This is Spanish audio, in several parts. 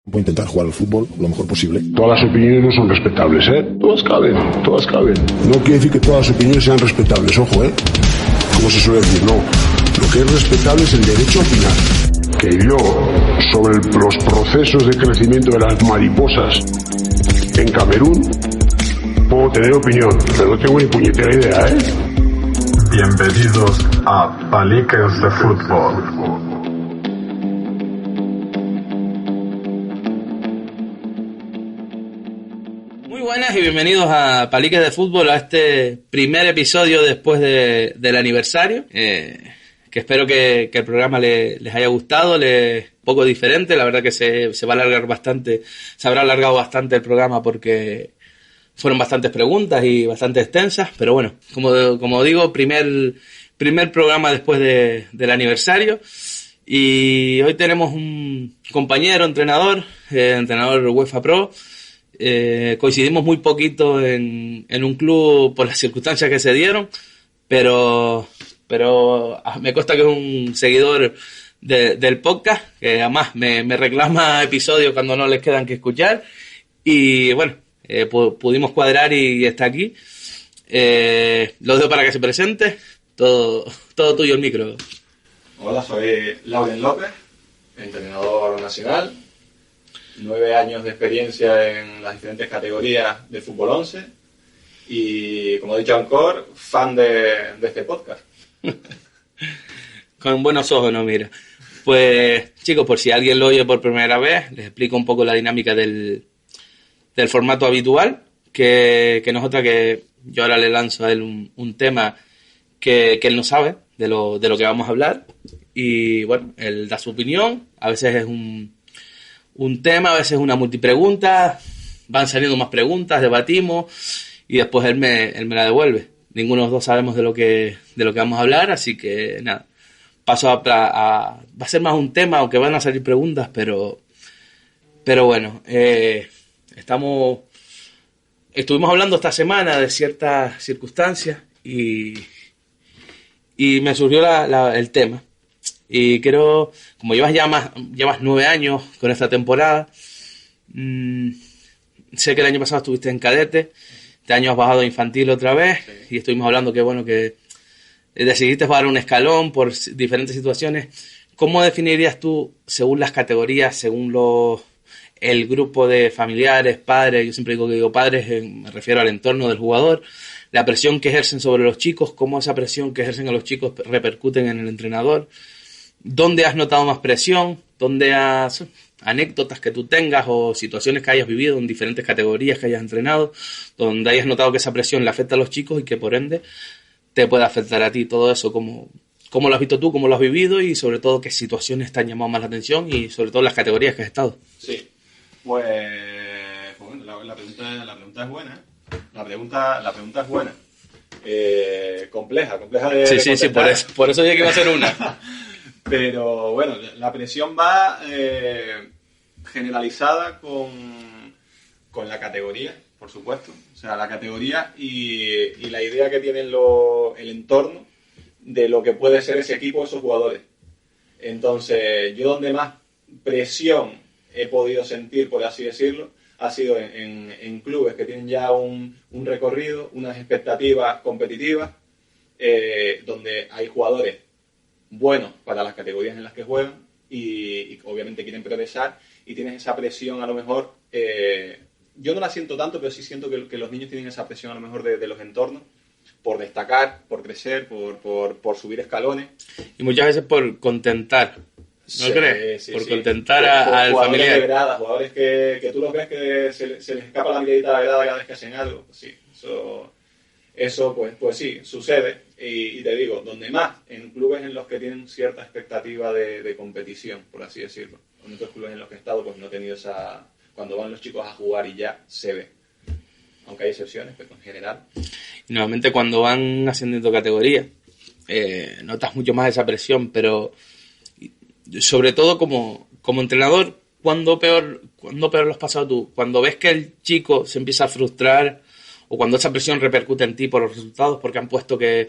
Voy a intentar jugar al fútbol lo mejor posible. Todas las opiniones no son respetables, ¿eh? Todas caben. No quiere decir que todas las opiniones sean respetables, ojo, ¿eh? Como se suele decir, no. Lo que es respetable es el derecho a opinar. Que yo, sobre los procesos de crecimiento de las mariposas en Camerún, puedo tener opinión, pero no tengo ni puñetera idea, ¿eh? Bienvenidos a Paliques de Fútbol. Buenas y bienvenidos a Paliques de Fútbol, a este primer episodio después del aniversario, que espero que el programa les haya gustado, un poco diferente. La verdad que se va a alargar bastante, se habrá alargado bastante el programa porque fueron bastantes preguntas y bastante extensas, pero bueno, como digo, primer programa después del aniversario. Y hoy tenemos un compañero, entrenador UEFA Pro. Coincidimos muy poquito en un club por las circunstancias que se dieron, pero me consta que es un seguidor del podcast, que además me reclama episodios cuando no les quedan que escuchar, y bueno, pudimos cuadrar y está aquí. Lo dejo para que se presente. Todo tuyo el micro. Hola, soy Lauren López, entrenador nacional. 9 años de experiencia en las diferentes categorías del fútbol 11 y, como ha dicho Ancor, fan de este podcast. Con buenos ojos, no mira. Pues, chicos, por si alguien lo oye por primera vez, les explico un poco la dinámica del formato habitual, que no es otra que yo ahora le lanzo a él un tema que él no sabe de lo que vamos a hablar, y bueno, él da su opinión. A veces es un tema, a veces una multipregunta, van saliendo más preguntas, debatimos y después él me la devuelve. Ninguno de los dos sabemos de lo que vamos a hablar, así que nada, paso va a ser más un tema, aunque van a salir preguntas, pero bueno, estuvimos hablando esta semana de ciertas circunstancias y me surgió el tema. Y creo, como llevas 9 años con esta temporada, sé que el año pasado estuviste en cadete, este año has bajado a infantil otra vez, y estuvimos hablando que decidiste bajar un escalón por diferentes situaciones. ¿Cómo definirías tú, según las categorías, según el grupo de familiares, padres, yo siempre digo padres, me refiero al entorno del jugador, la presión que ejercen sobre los chicos, cómo esa presión que ejercen a los chicos repercuten en el entrenador? ¿Dónde has notado más presión? ¿Dónde anécdotas que tú tengas o situaciones que hayas vivido en diferentes categorías que hayas entrenado, donde hayas notado que esa presión le afecta a los chicos y que por ende te puede afectar a ti? Todo eso, ¿cómo lo has visto tú, cómo lo has vivido y sobre todo qué situaciones te han llamado más la atención y sobre todo las categorías que has estado? Sí, pues bueno, la pregunta es buena. La pregunta es buena. Compleja de Sí, por eso dije que iba a ser una. Pero bueno, la presión va generalizada con la categoría, por supuesto. O sea, la categoría y la idea que tiene el entorno de lo que puede ser ese equipo, esos jugadores. Entonces, yo donde más presión he podido sentir, por así decirlo, ha sido en clubes que tienen ya un recorrido, unas expectativas competitivas, donde hay jugadores buenos para las categorías en las que juegan y obviamente quieren progresar y tienes esa presión a lo mejor, yo no la siento tanto, pero sí siento que los niños tienen esa presión a lo mejor de los entornos por destacar, por crecer, por subir escalones. Y muchas veces por contentar, ¿no crees? Sí, por sí. contentar al familiar. De grada, jugadores que tú los ves que se les escapa la miradita de grada cada vez que hacen algo. Pues sí, eso pues sí, sucede. Y te digo, donde más, en clubes en los que tienen cierta expectativa de competición, por así decirlo. En otros clubes en los que he estado, pues no he tenido esa... Cuando van los chicos a jugar y ya se ve. Aunque hay excepciones, pero en general. Y normalmente cuando van ascendiendo categoría, notas mucho más esa presión, pero sobre todo como entrenador, ¿cuándo peor lo has pasado tú? Cuando ves que el chico se empieza a frustrar o cuando esa presión repercute en ti por los resultados, porque han puesto que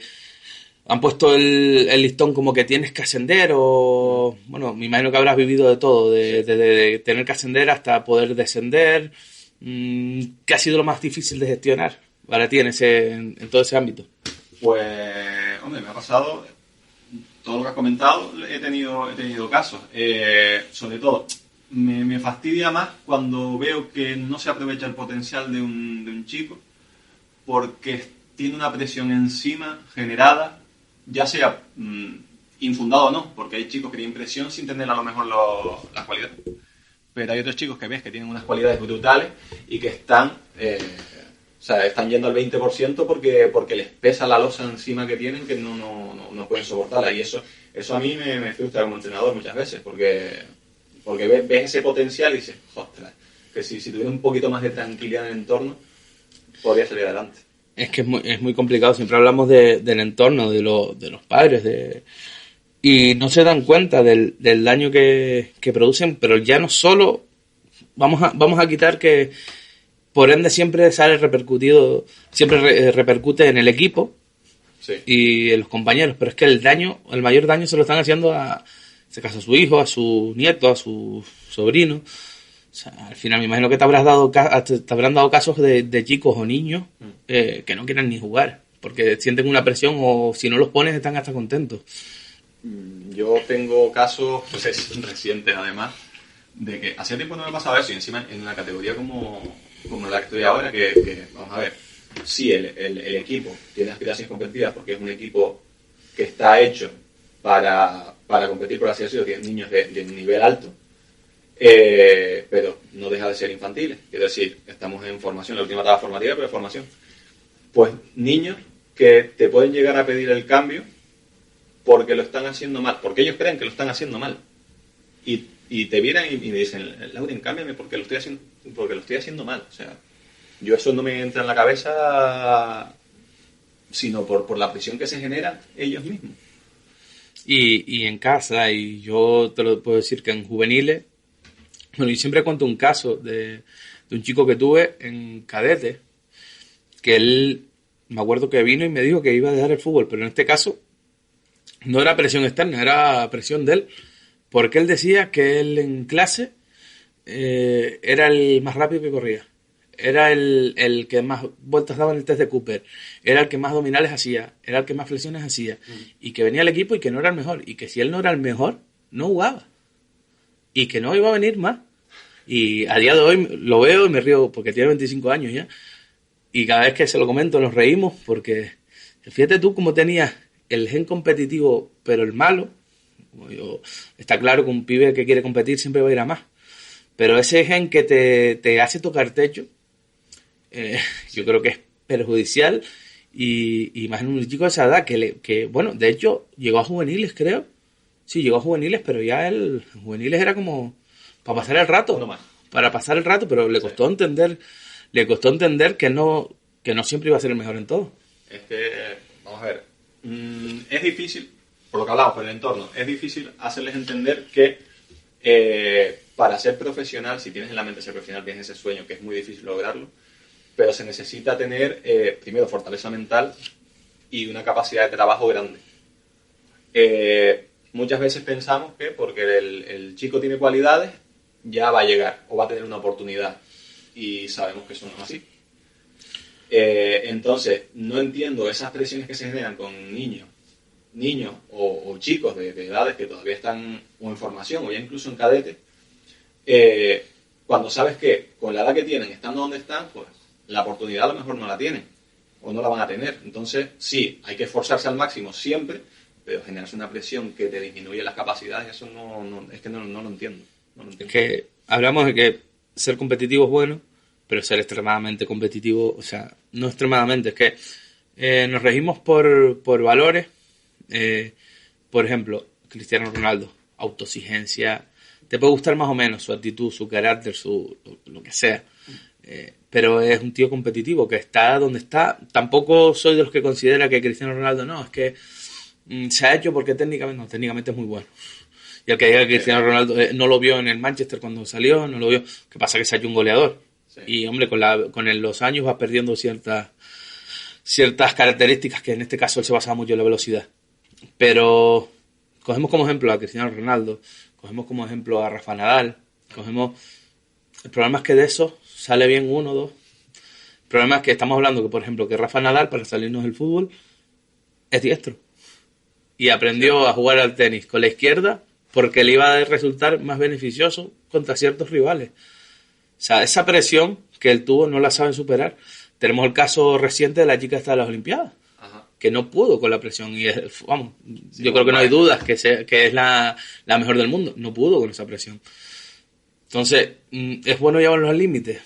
han puesto el listón como que tienes que ascender o... Bueno, me imagino que habrás vivido de todo, de tener que ascender hasta poder descender. ¿Qué ha sido lo más difícil de gestionar para ti en todo ese ámbito? Pues, hombre, me ha pasado todo lo que has comentado, he tenido casos. Sobre todo, me fastidia más cuando veo que no se aprovecha el potencial de un chico porque tiene una presión encima generada, ya sea infundado o no, porque hay chicos que tienen presión sin tener a lo mejor las cualidades. Pero hay otros chicos que ves que tienen unas cualidades brutales y que están yendo al 20% porque les pesa la losa encima que tienen que no pueden soportarla. Y eso a mí me frustra como entrenador muchas veces, porque ves ese potencial y dices, ostras, que si tuviera un poquito más de tranquilidad en el entorno, podría salir adelante. Es que es muy complicado, siempre hablamos del entorno, de los padres, y no se dan cuenta del daño que producen, pero ya no solo, vamos a quitar que por ende siempre repercute en el equipo, sí, y en los compañeros, pero es que el mayor daño se lo están haciendo en este caso a su hijo, a su nieto, a su sobrino. O sea, al final me imagino que te habrán dado casos de chicos o niños que no quieren ni jugar, porque sienten una presión o si no los pones están hasta contentos. Yo tengo casos recientes además, de que hace tiempo no me pasaba eso y encima en una categoría como la que estoy ahora, que vamos a ver, sí, el equipo tiene aspiraciones competitivas porque es un equipo que está hecho para competir, por así decirlo, tiene niños de nivel alto. Pero no deja de ser infantiles, quiero decir, estamos en formación, la última etapa formativa, pero formación. Pues niños que te pueden llegar a pedir el cambio porque lo están haciendo mal, porque ellos creen que lo están haciendo mal. Y te vienen y me dicen, Lauren, cámbiame porque lo estoy haciendo mal. O sea, yo eso no me entra en la cabeza sino por la presión que se genera ellos mismos. Y en casa, y yo te lo puedo decir que en juveniles, bueno, yo siempre cuento un caso de un chico que tuve en cadete, que él, me acuerdo que vino y me dijo que iba a dejar el fútbol, pero en este caso no era presión externa, era presión de él, porque él decía que él en clase era el más rápido que corría, era el que más vueltas daba en el test de Cooper, era el que más dominales hacía, era el que más flexiones hacía, y que venía al equipo y que no era el mejor, y que si él no era el mejor, no jugaba. Y que no iba a venir más. Y a día de hoy lo veo y me río porque tiene 25 años ya. Y cada vez que se lo comento nos reímos porque fíjate tú cómo tenías el gen competitivo, pero el malo. Está claro que un pibe que quiere competir siempre va a ir a más. Pero ese gen que te hace tocar techo, yo creo que es perjudicial. Y imagino un chico de esa edad que, bueno, de hecho llegó a juveniles, creo. Sí, llegó a juveniles, pero ya el juveniles era como para pasar el rato. No más. Para pasar el rato, pero le costó entender que no siempre iba a ser el mejor en todo. Es que, vamos a ver, es difícil, por lo que hablamos, por el entorno, es difícil hacerles entender que para ser profesional, si tienes en la mente ser profesional, tienes ese sueño, que es muy difícil lograrlo, pero se necesita tener, primero, fortaleza mental y una capacidad de trabajo grande. Muchas veces pensamos que porque el chico tiene cualidades, ya va a llegar o va a tener una oportunidad. Y sabemos que eso no es así. Entonces, no entiendo esas presiones que se generan con niños o chicos de edades que todavía están o en formación o ya incluso en cadete. Cuando sabes que con la edad que tienen, estando donde están, pues la oportunidad a lo mejor no la tienen o no la van a tener. Entonces, sí, hay que esforzarse al máximo siempre, pero generarse una presión que te disminuye las capacidades, eso es que no lo entiendo. Es que hablamos de que ser competitivo es bueno, pero ser extremadamente competitivo, o sea, no extremadamente, es que nos regimos por valores. Por ejemplo, Cristiano Ronaldo, autoexigencia, te puede gustar más o menos su actitud, su carácter, lo que sea, pero es un tío competitivo que está donde está. Tampoco soy de los que considera que Cristiano Ronaldo es que se ha hecho porque técnicamente es muy bueno. Y el que diga que Cristiano Ronaldo no lo vio en el Manchester cuando salió, no lo vio, ¿qué pasa? Que se ha hecho un goleador. Sí. Y hombre, con los años va perdiendo ciertas ciertas características, que en este caso él se basaba mucho en la velocidad. Pero cogemos como ejemplo a Cristiano Ronaldo, cogemos como ejemplo a Rafa Nadal, el problema es que de eso sale bien uno o dos. El problema es que estamos hablando que, por ejemplo, que Rafa Nadal, para salirnos del fútbol, es diestro. Y aprendió a jugar al tenis con la izquierda porque le iba a resultar más beneficioso contra ciertos rivales. O sea, esa presión que él tuvo no la saben superar. Tenemos el caso reciente de la chica esta de las Olimpiadas, que no pudo con la presión. Y vamos, yo creo que no hay dudas que es la mejor del mundo. No pudo con esa presión. Entonces, es bueno llevarlos al límite.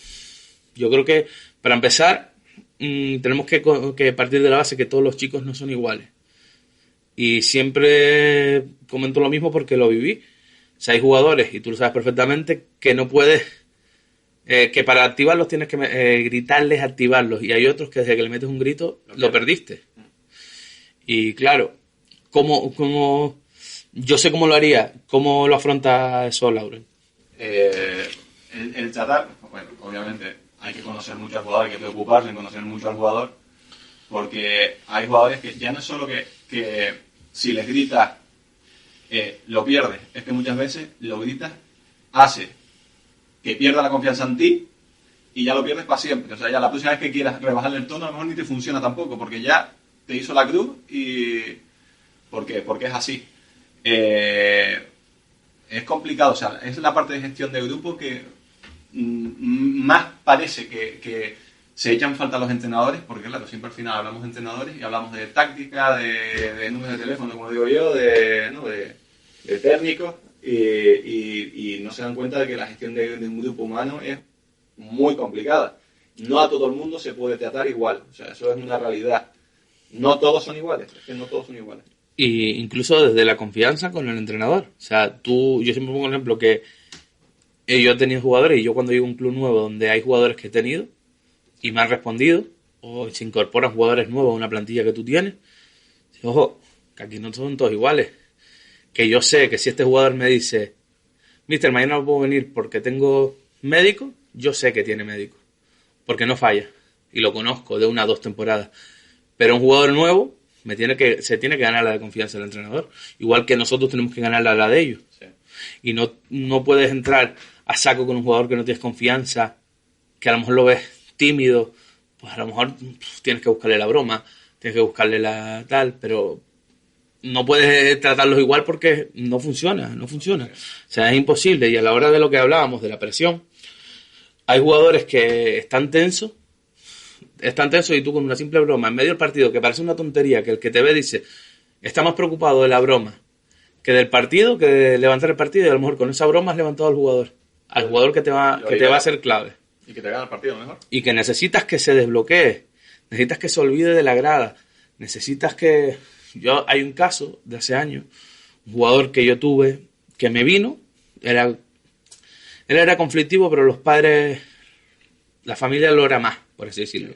Yo creo que, para empezar, tenemos que partir de la base que todos los chicos no son iguales. Y siempre comento lo mismo porque lo viví. O sea, hay jugadores, y tú lo sabes perfectamente, que no puedes, que para activarlos tienes que gritarles, activarlos. Y hay otros que desde que le metes un grito, lo perdiste. Y claro, ¿cómo yo sé cómo lo haría? ¿Cómo lo afronta eso, Lauren? El tratar, bueno, obviamente hay que conocer mucho al jugador, hay que preocuparse en conocer mucho al jugador, porque hay jugadores que ya no es solo que si les gritas lo pierdes, es que muchas veces lo gritas hace que pierda la confianza en ti y ya lo pierdes para siempre. O sea, ya la próxima vez que quieras rebajarle el tono a lo mejor ni te funciona tampoco, porque ya te hizo la cruz y... ¿Por qué? Porque es así. Es complicado, o sea, es la parte de gestión de grupo que más parece que se echan falta los entrenadores, porque claro, siempre al final hablamos de entrenadores y hablamos de táctica, de números de teléfono, como digo yo, de técnicos, y no se dan cuenta de que la gestión de un grupo humano es muy complicada. No a todo el mundo se puede tratar igual, o sea, eso es una realidad. No todos son iguales, es que no todos son iguales. Y incluso desde la confianza con el entrenador. O sea, yo siempre pongo el ejemplo que yo he tenido jugadores, y yo cuando llego a un club nuevo donde hay jugadores que he tenido y me han respondido, o se incorporan jugadores nuevos a una plantilla que tú tienes, ojo, que aquí no son todos iguales. Que yo sé que si este jugador me dice, mister, mañana no puedo venir porque tengo médico, yo sé que tiene médico, porque no falla, y lo conozco de 1 a 2 temporadas. Pero un jugador nuevo se tiene que ganar la de confianza del entrenador, igual que nosotros tenemos que ganar la de ellos. Sí. Y no puedes entrar a saco con un jugador que no tienes confianza, que a lo mejor lo ves tímido, pues a lo mejor tienes que buscarle la broma, tienes que buscarle la tal, pero no puedes tratarlos igual porque no funciona. O sea, es imposible. Y a la hora de lo que hablábamos, de la presión, hay jugadores que están tensos y tú con una simple broma en medio del partido, que parece una tontería, que el que te ve dice, está más preocupado de la broma que del partido, que de levantar el partido, y a lo mejor con esa broma has levantado al jugador que te va a ser clave. Y que te gana el partido mejor. Y que necesitas que se desbloquee, necesitas que se olvide de la grada, necesitas que... Hay un caso de hace años, un jugador que yo tuve, que me vino, él era conflictivo, pero los padres, la familia lo era más, por así decirlo.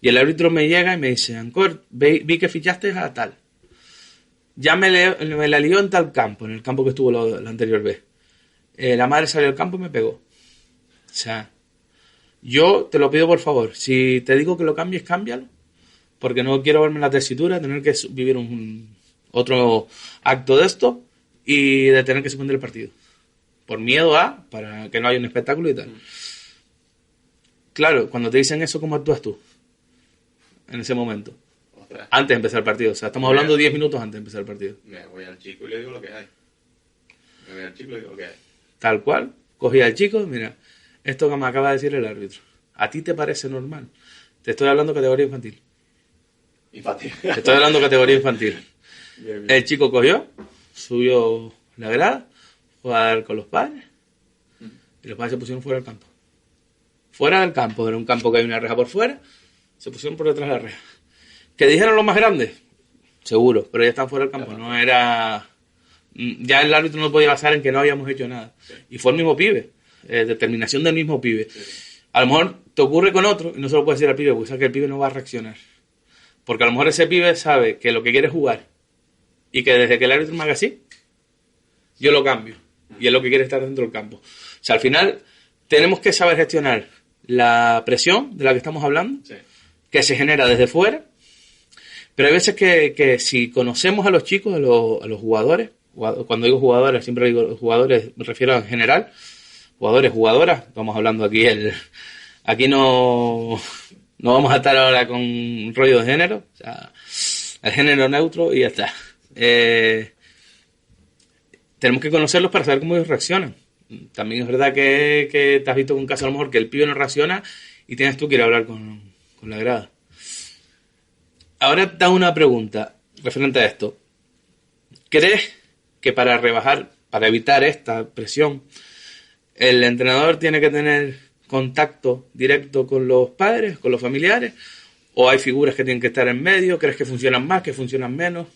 Y el árbitro me llega y me dice, Ancor, vi que fichaste a tal. Ya me la lió en tal campo, en el campo que estuvo la anterior vez. La madre salió del campo y me pegó. O sea, yo te lo pido por favor, si te digo que lo cambies, cámbialo, porque no quiero verme en la tesitura, tener que vivir otro acto de esto y de tener que suspender el partido. Por miedo para que no haya un espectáculo y tal. Claro, cuando te dicen eso, ¿cómo actúas tú? En ese momento. Ostras. Antes de empezar el partido. O sea, estamos hablando 10 minutos antes de empezar el partido. Me voy al chico y le digo lo que hay. Tal cual. Cogí al chico, mira, esto que me acaba de decir el árbitro. ¿A ti te parece normal? Te estoy hablando categoría infantil. Te estoy hablando categoría infantil. Bien. El chico cogió, subió la grada, fue a dar con los padres, y los padres se pusieron fuera del campo. Fuera del campo, era un campo que hay una reja por fuera, se pusieron por detrás de la reja. ¿Que dijeron los más grandes? Seguro, pero ya están fuera del campo. No era... Ya el árbitro no podía basar en que no habíamos hecho nada. Sí. Y fue el mismo pibe, determinación del mismo pibe. Sí. A lo mejor te ocurre con otro y no se lo puedes decir al pibe, porque sabes que el pibe no va a reaccionar. Porque a lo mejor ese pibe sabe que lo que quiere es jugar y que desde que el árbitro me haga así, yo lo cambio. Y es lo que quiere estar dentro del campo. O sea, al final tenemos que saber gestionar la presión de la que estamos hablando, sí, que se genera desde fuera, Pero hay veces que si conocemos a los chicos, a los jugadores, cuando digo jugadores, siempre digo jugadores, me refiero en general, jugadores, jugadoras, estamos hablando aquí no vamos a estar ahora con rollo de género, o sea, el género neutro y ya está. Tenemos que conocerlos para saber cómo ellos reaccionan. También es verdad que te has visto con un caso a lo mejor que el pibe no reacciona y tienes tú que ir a hablar con la grada. Ahora te hago una pregunta referente a esto. ¿Crees que para evitar esta presión, el entrenador tiene que tener contacto directo con los padres, con los familiares? ¿O hay figuras que tienen que estar en medio? ¿Crees que funcionan más, que funcionan menos?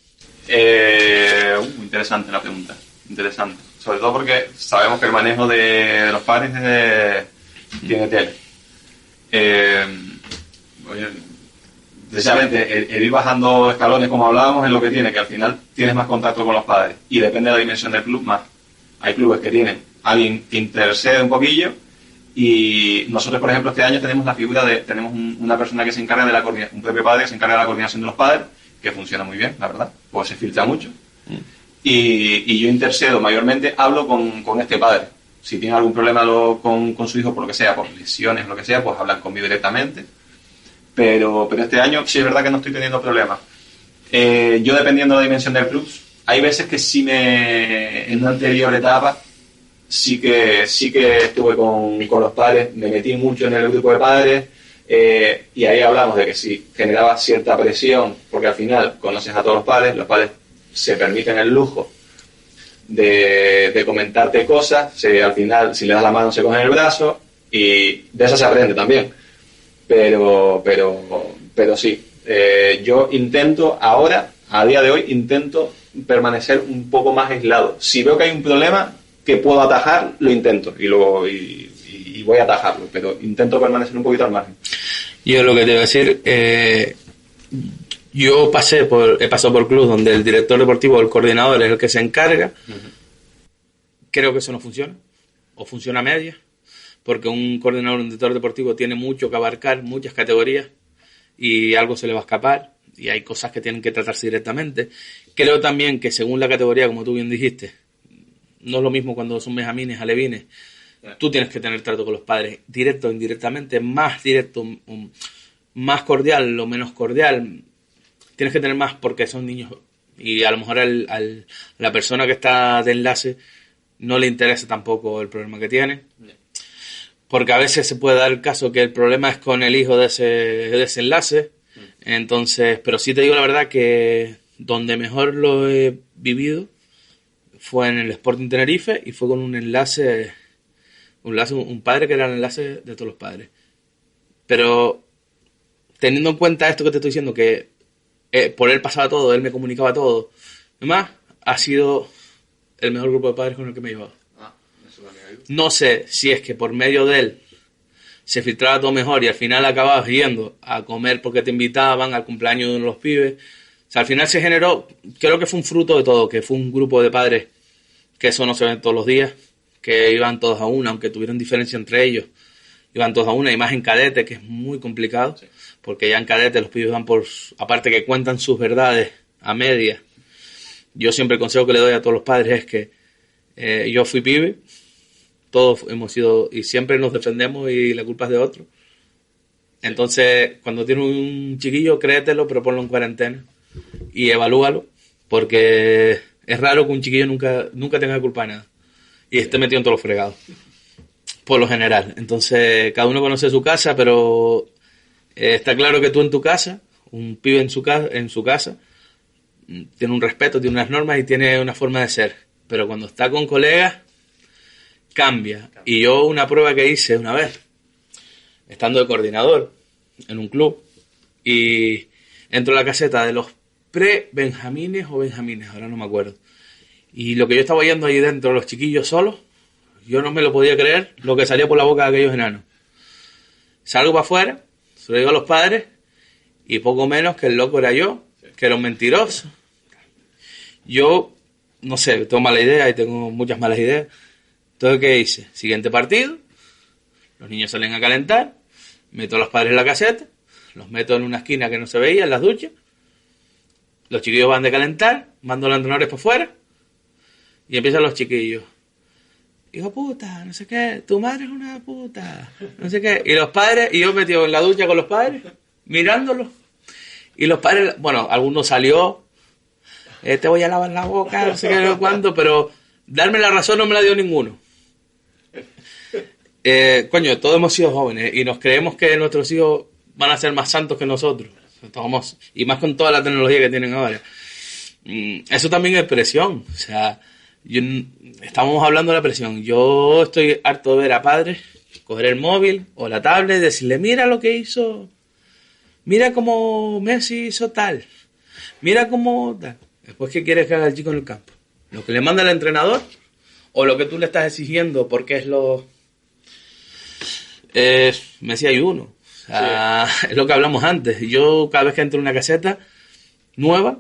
Interesante la pregunta. Interesante. Sobre todo porque sabemos que el manejo de los padres tiene tele. Precisamente el ir bajando escalones, como hablábamos, es lo que tiene, que al final tienes más contacto con los padres. Y depende de la dimensión del club más. Hay clubes que tienen alguien que intercede un poquillo. Y nosotros, por ejemplo, este año tenemos la figura tenemos una persona que se encarga de la coordinación, un propio padre que se encarga de la coordinación de los padres, que funciona muy bien, la verdad, pues se filtra mucho. Y yo intercedo mayormente, hablo con este padre. Si tiene algún problema con su hijo, por lo que sea, por lesiones, lo que sea, pues hablan conmigo directamente. Pero este año sí es verdad que no estoy teniendo problemas. Yo, dependiendo de la dimensión del club, hay veces que sí en una anterior etapa sí que estuve con los padres, me metí mucho en el grupo de padres, y ahí hablamos de que sí, generaba cierta presión, porque al final conoces a todos los padres se permiten el lujo de comentarte cosas, al final si le das la mano se cogen el brazo, y de eso se aprende también. Pero sí, yo intento ahora, a día de hoy, intento permanecer un poco más aislado. Si veo que hay un problema que puedo atajar, lo intento y voy a atajarlo, pero intento permanecer un poquito al margen. Yo lo que te voy a decir, yo he pasado por clubes donde el director deportivo o el coordinador es el que se encarga. Creo que eso no funciona, o funciona a medias, porque un coordinador, un director deportivo tiene mucho que abarcar, muchas categorías, y algo se le va a escapar, y hay cosas que tienen que tratarse directamente. Creo también que según la categoría, como tú bien dijiste, no es lo mismo cuando son benjamines, alevines. Tú tienes que tener trato con los padres, directo o indirectamente, más directo, más cordial o menos cordial. Tienes que tener más porque son niños y a lo mejor la persona que está de enlace no le interesa tampoco el problema que tiene. Porque a veces se puede dar el caso que el problema es con el hijo de ese enlace. Entonces, pero sí te digo la verdad que donde mejor lo he vivido fue en el Sporting Tenerife y fue con un padre que era el enlace de todos los padres. Pero teniendo en cuenta esto que te estoy diciendo, que por él pasaba todo, él me comunicaba todo, además ha sido el mejor grupo de padres con el que me he llevado. No sé si es que por medio de él se filtraba todo mejor y al final acababas yendo a comer porque te invitaban al cumpleaños de uno de los pibes. O sea, al final se generó, creo que fue un fruto de todo, que fue un grupo de padres que eso no se ve todos los días, que iban todos a una, aunque tuvieron diferencia entre ellos, iban todos a una, y más en cadete, que es muy complicado, sí, porque ya en cadete los pibes van aparte que cuentan sus verdades a medias. Yo siempre el consejo que le doy a todos los padres es que yo fui pibe, todos hemos sido, y siempre nos defendemos y la culpa es de otro. Entonces, cuando tienes un chiquillo, créetelo, pero ponlo en cuarentena y evalúalo, porque es raro que un chiquillo nunca tenga culpa de nada y esté metido en todos los fregados, por lo general. Entonces, cada uno conoce su casa, pero está claro que tú en tu casa, un pibe en su casa, tiene un respeto, tiene unas normas y tiene una forma de ser. Pero cuando está con colegas, cambia. Y yo una prueba que hice una vez, estando de coordinador en un club, y entro a la caseta de los pre-benjamines o benjamines, ahora no me acuerdo. Y lo que yo estaba oyendo ahí dentro, los chiquillos solos, yo no me lo podía creer lo que salía por la boca de aquellos enanos. Salgo para afuera, se lo digo a los padres, y poco menos que el loco era yo, que era un mentiroso. Yo, no sé, tengo mala idea y tengo muchas malas ideas. Entonces, ¿qué hice? Siguiente partido, los niños salen a calentar, meto a los padres en la caseta, los meto en una esquina que no se veía, en las duchas, Los chiquillos van de calentar, mando a los entrenadores por fuera y empiezan los chiquillos. Hijo puta, no sé qué, tu madre es una puta, no sé qué. Y los padres, y yo metido en la ducha con los padres, mirándolos. Y los padres, bueno, alguno salió, te voy a lavar la boca, no sé qué, no sé cuánto, pero darme la razón no me la dio ninguno. Coño, todos hemos sido jóvenes y nos creemos que nuestros hijos van a ser más santos que nosotros. Y más con toda la tecnología que tienen ahora. Eso también es presión. O sea, estamos hablando de la presión. Yo estoy harto de ver a padres coger el móvil o la tablet y decirle, mira lo que hizo, mira cómo Messi hizo tal, mira cómo tal. Después, ¿qué quieres que haga el chico en el campo? ¿Lo que le manda el entrenador o lo que tú le estás exigiendo porque es lo... Messi hay uno. O sea, sí. Es lo que hablamos antes. Yo cada vez que entro en una caseta nueva,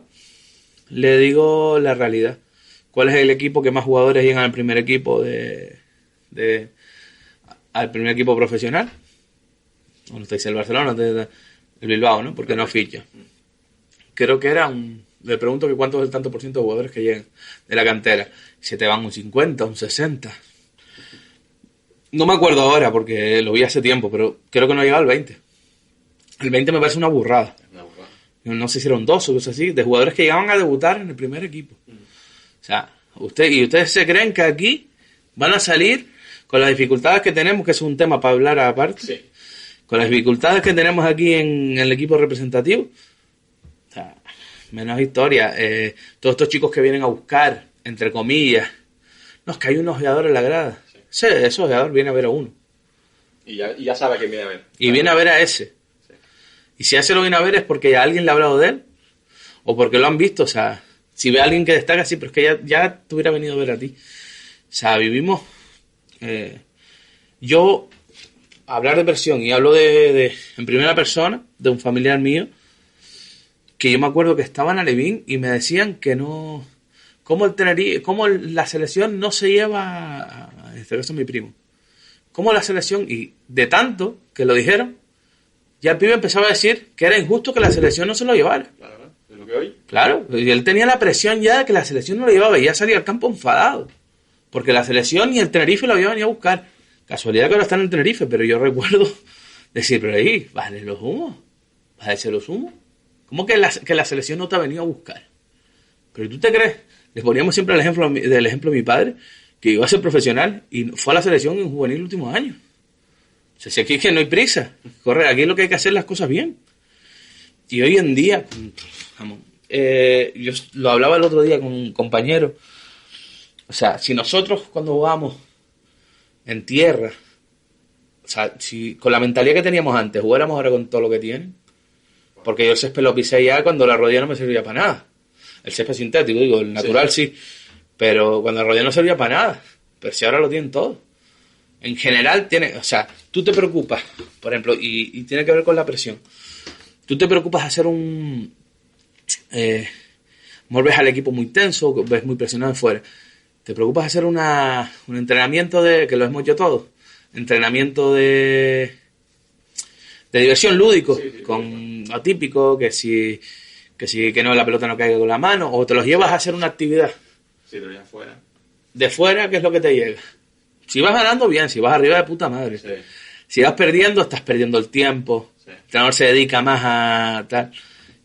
le digo la realidad. ¿Cuál es el equipo que más jugadores llegan al primer equipo al primer equipo profesional? Bueno, estáis el Barcelona, el Bilbao, ¿no? Porque no ficha. Creo que le pregunto que cuánto es el tanto por ciento de jugadores que llegan de la cantera. Si te van un 50, un 60. No me acuerdo ahora porque lo vi hace tiempo, pero creo que no ha llegado al 20. El 20 me parece una burrada. No sé si eran 2 o cosas así, de jugadores que llegaban a debutar en el primer equipo. O sea, ustedes se creen que aquí van a salir con las dificultades que tenemos, que es un tema para hablar aparte, sí. Con las dificultades que tenemos aquí en el equipo representativo. O sea, menos historia. Todos estos chicos que vienen a buscar, entre comillas, no, es que hay un ojeador en la grada. Sí, ese ojeador viene a ver a uno. Y ya sabe a quién viene a ver. Y viene a ver a ese. Sí. Y si a ese lo viene a ver es porque alguien le ha hablado de él. O porque lo han visto. O sea, si ve a alguien que destaca, sí, pero es que ya te hubiera venido a ver a ti. O sea, vivimos... yo, hablar de presión, y hablo en primera persona, de un familiar mío, que yo me acuerdo que estaba en Alevín y me decían que no... ¿Cómo la selección no se lleva... En este caso mi primo. ¿Cómo la selección... Y de tanto que lo dijeron, ya el pibe empezaba a decir que era injusto que la selección no se lo llevara. Claro, es lo que hoy. Claro, y él tenía la presión ya de que la selección no lo llevaba y ya salía al campo enfadado. Porque la selección y el Tenerife lo habían venido a buscar. Casualidad que ahora están en Tenerife, pero yo recuerdo decir, pero ahí, bájale los humos. Bájale los humos. ¿Cómo que la selección no te ha venido a buscar? Pero ¿tú te crees? Les poníamos siempre el ejemplo de mi padre, que iba a ser profesional y fue a la selección en juvenil el último año. O sea, si aquí es que no hay prisa. Corre, aquí es lo que hay que hacer las cosas bien. Y hoy en día, vamos, yo lo hablaba el otro día con un compañero. O sea, si nosotros cuando jugamos en tierra, o sea, si con la mentalidad que teníamos antes jugáramos ahora con todo lo que tienen, porque yo el césped lo pisé ya cuando la rodilla no me servía para nada. El césped sintético, digo, el natural sí, pero cuando la rodilla no servía para nada. Pero si ahora lo tienen todo. En general tiene, o sea, tú te preocupas, por ejemplo, y tiene que ver con la presión. Tú te preocupas de hacer ves al equipo muy tenso, ves muy presionado de fuera. Te preocupas de hacer un entrenamiento que lo hemos hecho todos, entrenamiento de diversión lúdico, sí, con atípico, que no la pelota no caiga con la mano, o te los llevas a hacer una actividad. Sí, te lo llevas fuera. De fuera, ¿qué es lo que te llega? Si vas ganando, bien. Si vas arriba, de puta madre. Sí. Si vas perdiendo, estás perdiendo el tiempo. Sí. El entrenador se dedica más a tal.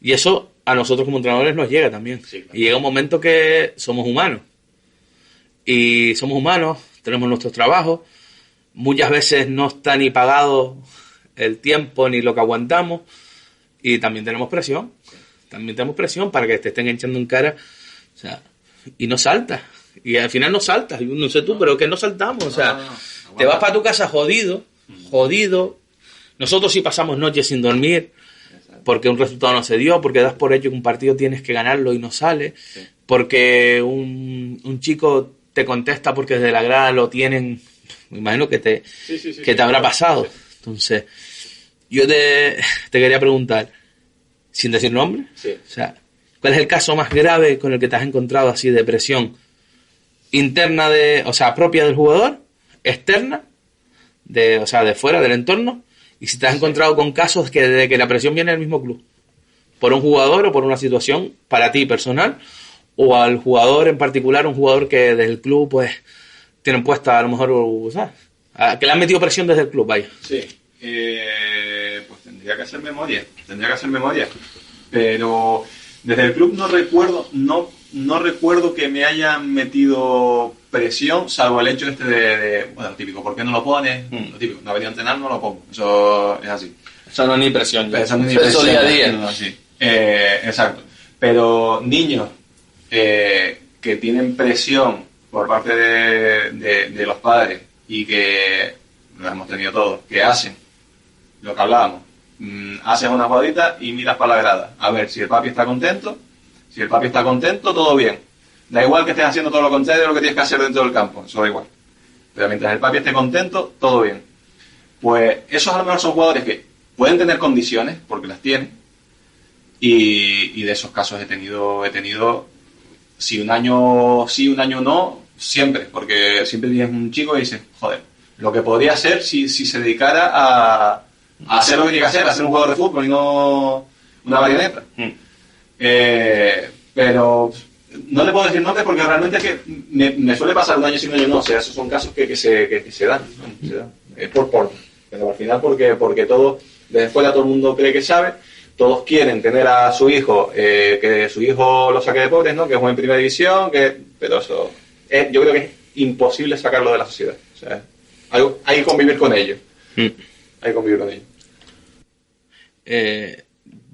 Y eso a nosotros como entrenadores nos llega también. Sí, claro. Y llega un momento que somos humanos. Y somos humanos, tenemos nuestros trabajos. Muchas veces no está ni pagado el tiempo ni lo que aguantamos. Y también tenemos presión. También tenemos presión para que te estén echando en cara. O sea, y no saltas. Y al final no saltas. No sé tú, pero que no saltamos. O sea, te vas para tu casa jodido. Nosotros sí pasamos noches sin dormir porque un resultado no se dio, porque das por hecho que un partido tienes que ganarlo y no sale, sí. Porque un chico te contesta porque desde la grada lo tienen. Me imagino que te habrá pasado. Sí. Entonces, yo te quería preguntar, sin decir nombre, sí. O sea, ¿cuál es el caso más grave con el que te has encontrado así de presión interna propia del jugador, externa, de fuera del entorno, y si te has encontrado con casos de que la presión viene del mismo club? por un jugador o por una situación para ti personal, o al jugador en particular, un jugador que desde el club pues tienen puesta a lo mejor, ¿sabes? Que le han metido presión desde el club, vaya. Sí, pues tendría que hacer memoria, pero desde el club no recuerdo que me hayan metido presión, salvo el hecho bueno, lo típico, ¿por qué no lo pones? Lo típico, no ha venido a entrenar, no lo pongo, eso es así. Eso no es ni presión, Eso no es ni presión, día a día. No, sí. Exacto, pero niños que tienen presión por parte de los padres y que lo hemos tenido todos, que hacen lo que hablábamos, haces una jugadita y miras para la grada a ver si el papi está contento. Si el papi está contento, todo bien, da igual que estés haciendo todo lo contrario de lo que tienes que hacer dentro del campo, eso da igual, pero mientras el papi esté contento, todo bien. Pues esos a lo mejor son jugadores que pueden tener condiciones porque las tienen, y de esos casos he tenido si un año sí, un año no, siempre, porque siempre tienes un chico y dices, joder, lo que podría hacer si se dedicara a hacer lo que tiene que hacer, a ser un jugador de fútbol y no una marioneta. Pero no le puedo decir nombres porque realmente es que me suele pasar un año sí, un año no, o sea, esos son casos que se dan, ¿no? Se dan. Es pero al final porque todo, desde fuera todo el mundo cree que sabe, todos quieren tener a su hijo, que su hijo lo saque de pobres, ¿no? Que juegue en primera división, pero eso yo creo que es imposible sacarlo de la sociedad. O sea, hay que convivir con ellos. Hay que convivir con ellos.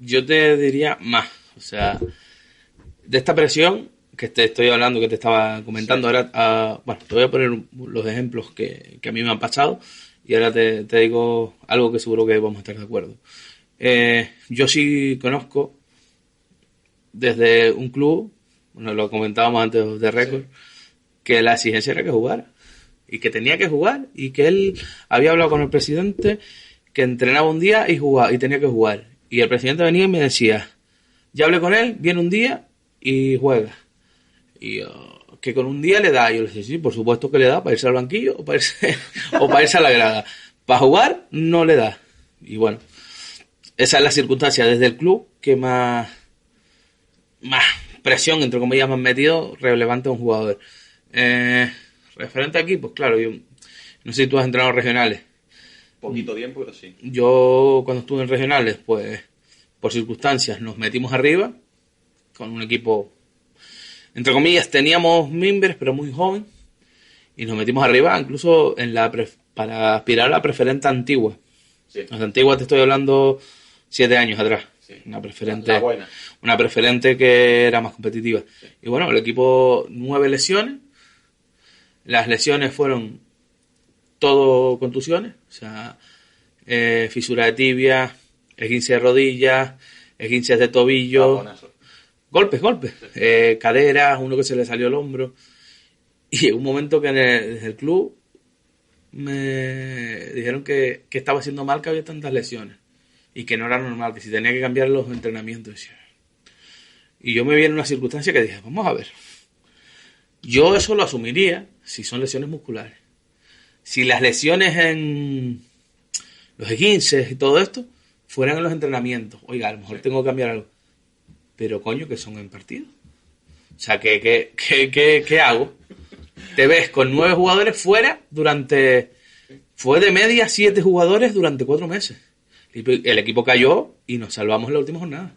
Yo te diría más, o sea, de esta presión que te estoy hablando, que te estaba comentando, sí. Ahora, bueno, te voy a poner los ejemplos que a mí me han pasado y ahora te digo algo que seguro que vamos a estar de acuerdo. Yo sí conozco desde un club, bueno, lo comentábamos antes de récord, sí, que la exigencia era que jugara y que tenía que jugar y que él había hablado con el presidente que entrenaba un día y jugaba y tenía que jugar, y el presidente venía y me decía, ya hablé con él, viene un día y juega, y que con un día le da. Yo le decía, sí, por supuesto que le da, para irse al banquillo o para irse a la grada, para jugar no le da. Y bueno, esa es la circunstancia desde el club que más presión, entre comillas, me han metido relevante a un jugador. Referente aquí, pues claro, yo no sé si tú has entrenado regionales. Poquito tiempo, pero sí. Yo cuando estuve en regionales, pues por circunstancias nos metimos arriba con un equipo, entre comillas, teníamos mimbres, pero muy joven, y nos metimos arriba incluso para aspirar a la preferente antigua. Sí. Las antiguas te estoy hablando 7 años atrás. Sí. Una preferente que era más competitiva. Sí. Y bueno, el equipo 9 lesiones. Las lesiones fueron todo contusiones, o sea, fisura de tibia, esguince de rodilla, esguinces de tobillo, golpes, sí. Caderas, uno que se le salió el hombro. Y en un momento que desde el club me dijeron que estaba haciendo mal que había tantas lesiones y que no era normal, que si tenía que cambiar los entrenamientos. Y yo me vi en una circunstancia que dije, vamos a ver, yo eso lo asumiría si son lesiones musculares. Si las lesiones en los esguinces y todo esto fueran en los entrenamientos, oiga, a lo mejor tengo que cambiar algo, pero coño, que son en partido. O sea, ¿qué hago? Te ves con 9 jugadores fuera fue de media 7 jugadores durante 4 meses. El equipo cayó y nos salvamos en la última jornada.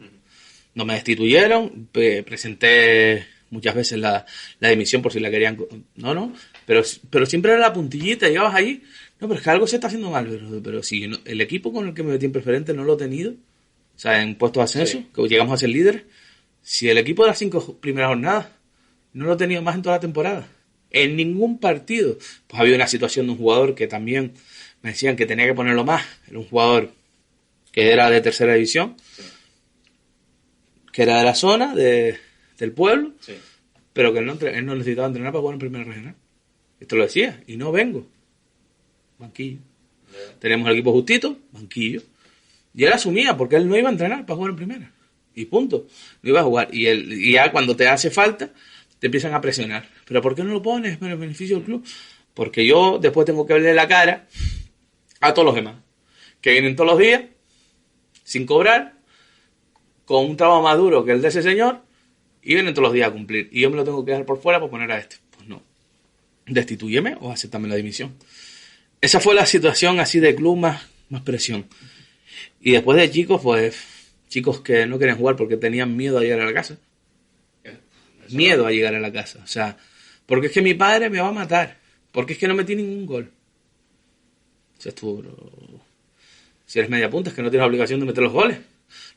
No me destituyeron, presenté muchas veces la dimisión por si la querían. No, pero siempre era la puntillita, llegabas ahí. No, pero es que algo se está haciendo mal. Pero si el equipo con el que me metí en preferente no lo he tenido, o sea, en puestos de ascenso, sí, que llegamos a ser líderes, si el equipo de las 5 primeras jornadas no lo he tenido más en toda la temporada, en ningún partido, pues había una situación de un jugador que también me decían que tenía que ponerlo más. Era un jugador que era de tercera división, sí, que era de la zona, del pueblo, sí, pero que él no necesitaba entrenar para jugar en primera regional. Esto lo decía, y no vengo. Banquillo. Yeah. Tenemos el equipo justito, banquillo. Y él asumía, porque él no iba a entrenar para jugar en primera. Y punto. No iba a jugar. Y ya cuando te hace falta, te empiezan a presionar. ¿Pero por qué no lo pones para el beneficio del club? Porque yo después tengo que verle la cara a todos los demás, que vienen todos los días, sin cobrar, con un trabajo más duro que el de ese señor y vienen todos los días a cumplir. Y yo me lo tengo que dejar por fuera para poner a este. Pues no. Destitúyeme o aceptame la dimisión. Esa fue la situación así de club más presión. Y después de chicos, pues, chicos que no querían jugar porque tenían miedo a llegar a la casa. Miedo a llegar a la casa. O sea, porque es que mi padre me va a matar. Porque es que no metí ningún gol. O sea, tú, si eres media punta, es que no tienes la obligación de meter los goles.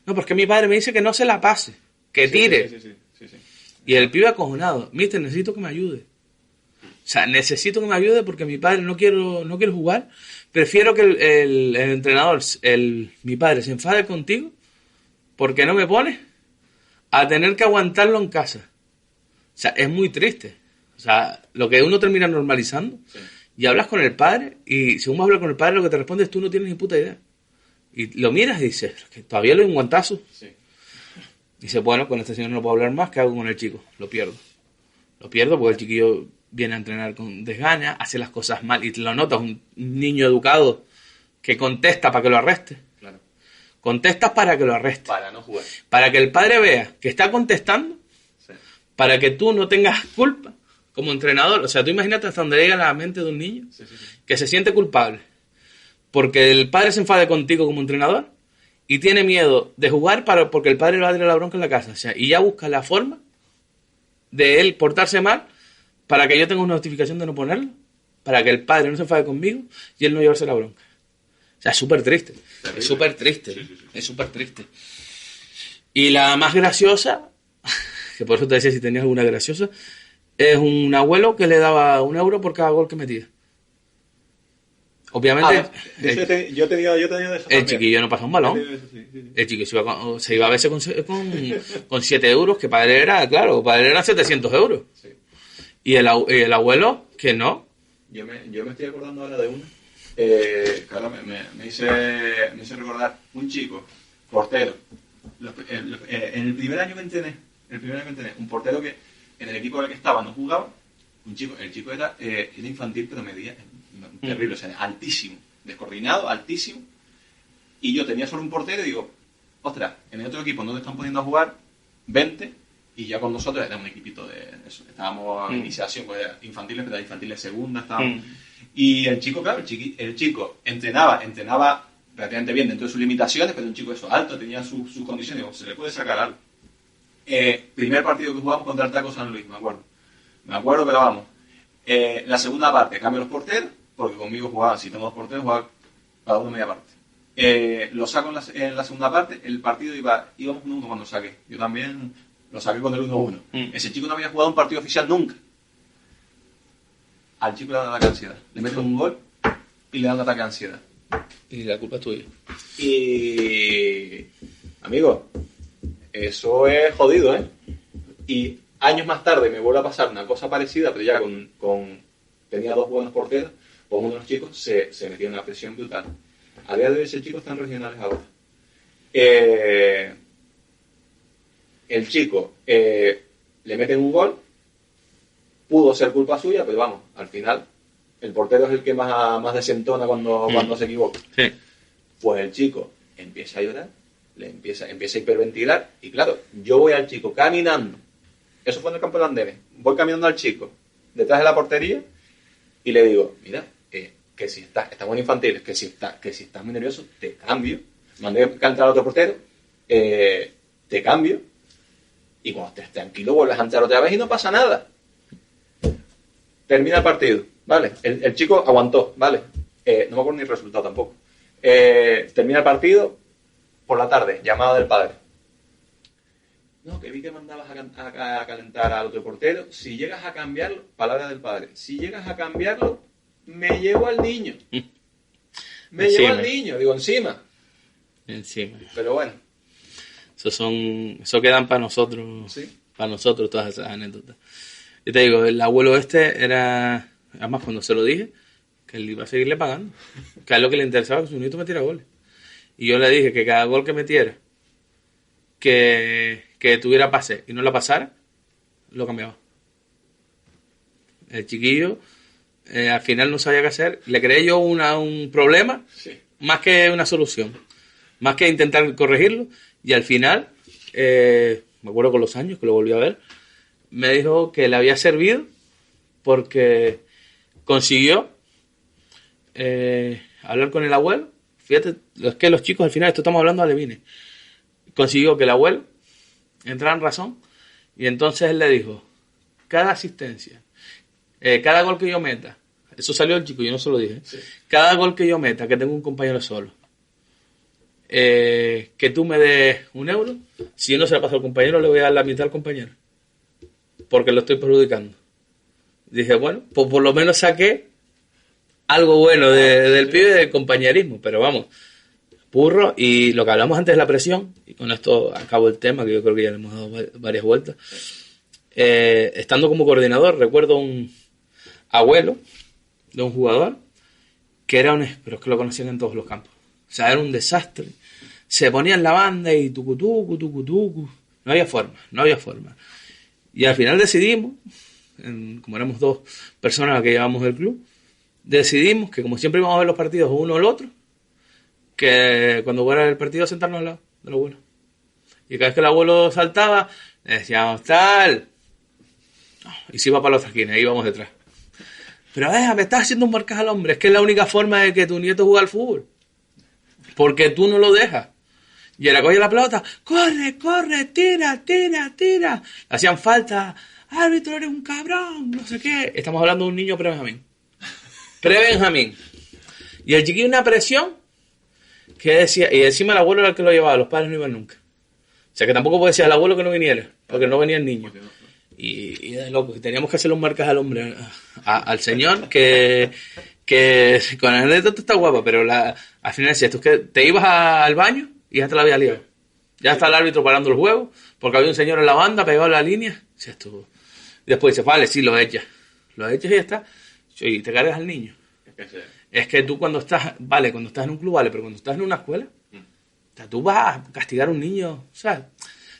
No, porque mi padre me dice que no se la pase, que tire. Sí. Y el pibe acojonado. Mister, necesito que me ayude. O sea, necesito que me ayude porque mi padre no quiero jugar. Prefiero que el entrenador, mi padre, se enfade contigo porque no me pone a tener que aguantarlo en casa. O sea, es muy triste. O sea, lo que uno termina normalizando. Sí. Y hablas con el padre y según vas a hablar con el padre lo que te responde es tú no tienes ni puta idea. Y lo miras y dices, que todavía le doy un guantazo. Sí. Y dices, bueno, con este señor no puedo hablar más, ¿qué hago con el chico? Lo pierdo porque el chiquillo viene a entrenar con desgana, hace las cosas mal y te lo notas, un niño educado que contesta para que lo arreste. Claro. Contestas para que lo arreste. Para no jugar. Para que el padre vea que está contestando, sí. Para que tú no tengas culpa como entrenador. O sea, tú imagínate hasta donde llega la mente de un niño que se siente culpable porque el padre se enfade contigo como entrenador y tiene miedo de jugar porque el padre le va a tirar la bronca en la casa. O sea, y ya busca la forma de él portarse mal para que yo tenga una notificación de no ponerlo, para que el padre no se enfade conmigo y él no llevarse la bronca. O sea, es súper triste. Es súper triste. Sí. Es súper triste. Y la más graciosa, que por eso te decía si tenías alguna graciosa, es un abuelo que le daba €1 por cada gol que metía. Obviamente, yo he tenido de eso. El chiquillo no pasa un balón. Sí. El chiquillo se iba a veces con 7 euros, que para él era, claro, para él eran 700 euros. Sí. Y el abuelo, que no. Yo me estoy acordando ahora de uno. Claro, me hice recordar un chico, portero. En el primer año que entrené, un portero que en el equipo en el que estaba no jugaba. El chico era infantil, pero medía terrible, o sea, altísimo, descoordinado, altísimo. Y yo tenía solo un portero y digo, ostras, en el otro equipo no te están poniendo a jugar, 20, y ya con nosotros era un equipito de eso. Estábamos en iniciación, pues infantiles, pero infantiles segunda, estábamos. Y el chico, claro, el chico entrenaba relativamente bien dentro de sus limitaciones, pero un chico eso alto, tenía sus condiciones, digo, se le puede sacar algo. Primer partido que jugamos contra el Taco San Luis, me acuerdo, pero vamos. La segunda parte, cambio los porteros, porque conmigo jugaban, si tengo 2 porteros, jugaban cada uno media parte. Lo saco en la segunda parte, el partido íbamos 1-1 cuando saqué. Yo también lo saqué con el 1-1. Ese chico no había jugado un partido oficial nunca. Al chico le da un ataque de ansiedad. Le meten un gol y le da un ataque de ansiedad. Y la culpa es tuya. Y... amigo, eso es jodido, ¿eh? Y años más tarde me vuelve a pasar una cosa parecida, pero ya tenía 2 buenos porteros, pues uno de los chicos se metió en una presión brutal. A día de hoy ese chico está en regionales ahora. El chico le meten un gol, pudo ser culpa suya, pero vamos, al final el portero es el que más desentona cuando se equivoca. Sí. Pues el chico empieza a llorar, empieza a hiperventilar, y claro, yo voy al chico caminando. Eso fue en el campo de Andenes. Voy caminando al chico detrás de la portería y le digo, mira, que si estamos en infantiles, que si estás muy nervioso, te cambio. Mandé a cantar al otro portero, te cambio, y cuando estés tranquilo vuelves a entrar otra vez y no pasa nada. Termina el partido, ¿vale? El chico aguantó, ¿vale? No me acuerdo ni el resultado tampoco. Termina el partido, por la tarde, llamada del padre. No, que vi que mandabas a calentar al otro portero. Si llegas a cambiarlo, palabra del padre, si llegas a cambiarlo, me llevo al niño. Llevo al niño, digo, encima. Pero bueno. Eso quedan para nosotros. ¿Sí? Para nosotros todas esas anécdotas. Yo te digo, el abuelo era... Además, cuando se lo dije, que él iba a seguirle pagando. Que a él lo que le interesaba que su nieto metiera goles. Y yo le dije que cada gol que metiera, que tuviera pase y no la pasara, lo cambiaba. El chiquillo al final no sabía qué hacer. Le creé yo un problema, sí, más que una solución, más que intentar corregirlo, y al final me acuerdo con los años que lo volví a ver, me dijo que le había servido porque consiguió hablar con el abuelo. Fíjate, es que los chicos al final, esto estamos hablando de alevines, consiguió que el abuelo entrara en razón y entonces él le dijo, cada asistencia, cada gol que yo meta, eso salió el chico, yo no se lo dije, sí. Cada gol que yo meta, que tengo un compañero solo, que tú me des €1, si yo no se la paso al compañero, le voy a dar la mitad al compañero, porque lo estoy perjudicando. Dije, bueno, pues por lo menos saqué algo bueno del pibe, del compañerismo, pero vamos, purro. Y lo que hablamos antes de la presión, y con esto acabo el tema, que yo creo que ya le hemos dado varias vueltas, estando como coordinador, recuerdo un abuelo de un jugador que era pero es que lo conocían en todos los campos, o sea, era un desastre, se ponía en la banda y tucu, no había forma, y al final decidimos, como éramos 2 personas que llevamos el club, decidimos que como siempre íbamos a ver los partidos uno o el otro, que cuando fuera el partido sentarnos al lado del abuelo. Y cada vez que el abuelo saltaba, le decíamos tal, y se iba para la otra esquina, y íbamos detrás. Pero me estás haciendo un marcaje al hombre, es que es la única forma de que tu nieto juegue al fútbol. Porque tú no lo dejas. Y él coge la pelota, corre, tira. Le hacían falta, árbitro, eres un cabrón, no sé qué. Estamos hablando de un niño pre-Benjamín. Y el chiquillo una presión que decía, y encima el abuelo era el que lo llevaba, los padres no iban nunca. O sea que tampoco puede decir al abuelo que no viniera, porque no venía el niño. Y de loco, teníamos que hacerle un marcaje al hombre, al señor, que con la anécdota está guapa, pero al final decía, esto es que te ibas al baño y ya te la había liado. Ya está el árbitro parando el juego, porque había un señor en la banda pegado en la línea. O sea, esto... Después dice, vale, sí, lo echas y ya está. Y te cargas al niño. Es que tú cuando estás en un club, vale, pero cuando estás en una escuela, o sea, tú vas a castigar a un niño, o sea,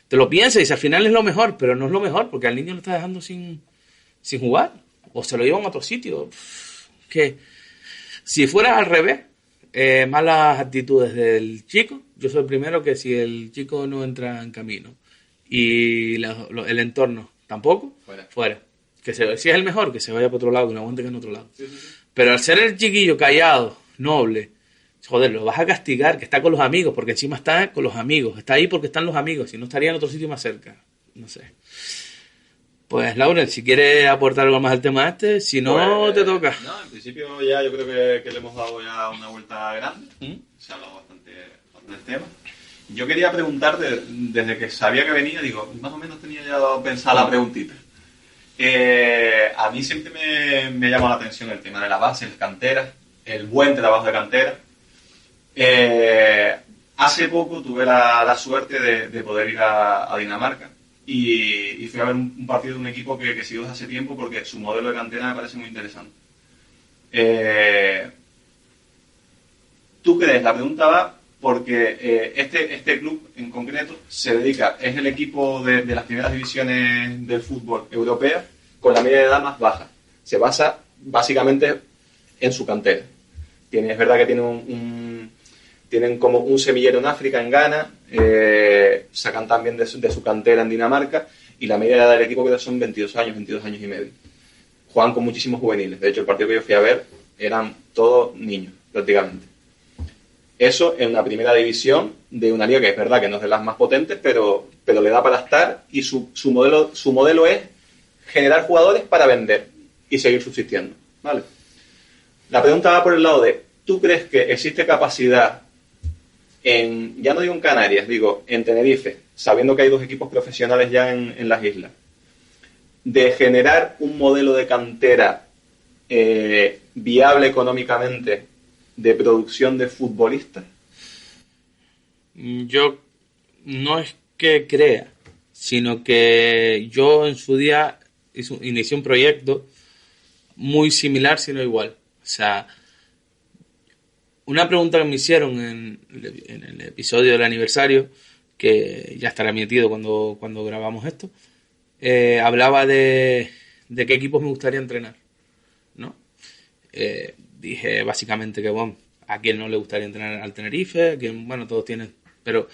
te lo piensas y dices, al final es lo mejor, pero no es lo mejor, porque al niño lo estás dejando sin jugar, o se lo llevan a otro sitio. Que si fuera al revés, malas actitudes del chico, yo soy el primero que si el chico no entra en camino y el entorno tampoco, fuera. Que si es el mejor, que se vaya para otro lado, que no aguante que en otro lado. Sí. Pero al ser el chiquillo callado, noble, joder, lo vas a castigar, que está con los amigos, porque encima está con los amigos, está ahí porque están los amigos, si no estaría en otro sitio más cerca, no sé. Pues Laurel, si quieres aportar algo más al tema si no, pues, te toca. No, en principio ya yo creo que le hemos dado ya una vuelta grande, se ha hablado bastante del tema. Yo quería preguntarte, desde que sabía que venía, digo, más o menos tenía ya pensada la preguntita. A mí siempre me llama la atención el tema de la base, el cantera, el buen trabajo de cantera. Hace poco tuve la suerte de poder ir a Dinamarca y fui a ver un partido de un equipo que sigo desde hace tiempo porque su modelo de cantera me parece muy interesante. ¿Tú crees? La pregunta va porque este club en concreto se dedica, es el equipo de las primeras divisiones del fútbol europea con la media de edad más baja. Se basa básicamente en su cantera. Es verdad que tienen como un semillero en África, en Ghana, sacan también de su cantera en Dinamarca y la media de edad del equipo que son 22 años y medio. Juegan con muchísimos juveniles. De hecho, el partido que yo fui a ver eran todos niños, prácticamente. Eso en una primera división de una liga que es verdad que no es de las más potentes, pero le da para estar y su modelo es generar jugadores para vender y seguir subsistiendo, ¿vale? La pregunta va por el lado de, ¿tú crees que existe capacidad ya no digo en Canarias, digo en Tenerife, sabiendo que hay 2 equipos profesionales ya en las islas, de generar un modelo de cantera viable económicamente de producción de futbolistas? Yo no es que crea, sino que yo en su día inicié un proyecto muy similar, sino igual. O sea, una pregunta que me hicieron en el episodio del aniversario, que ya estará emitido cuando grabamos esto, hablaba de qué equipos me gustaría entrenar, ¿no? Dije básicamente que, bueno, a quién no le gustaría entrenar al Tenerife, a quien, bueno, todos tienen, pero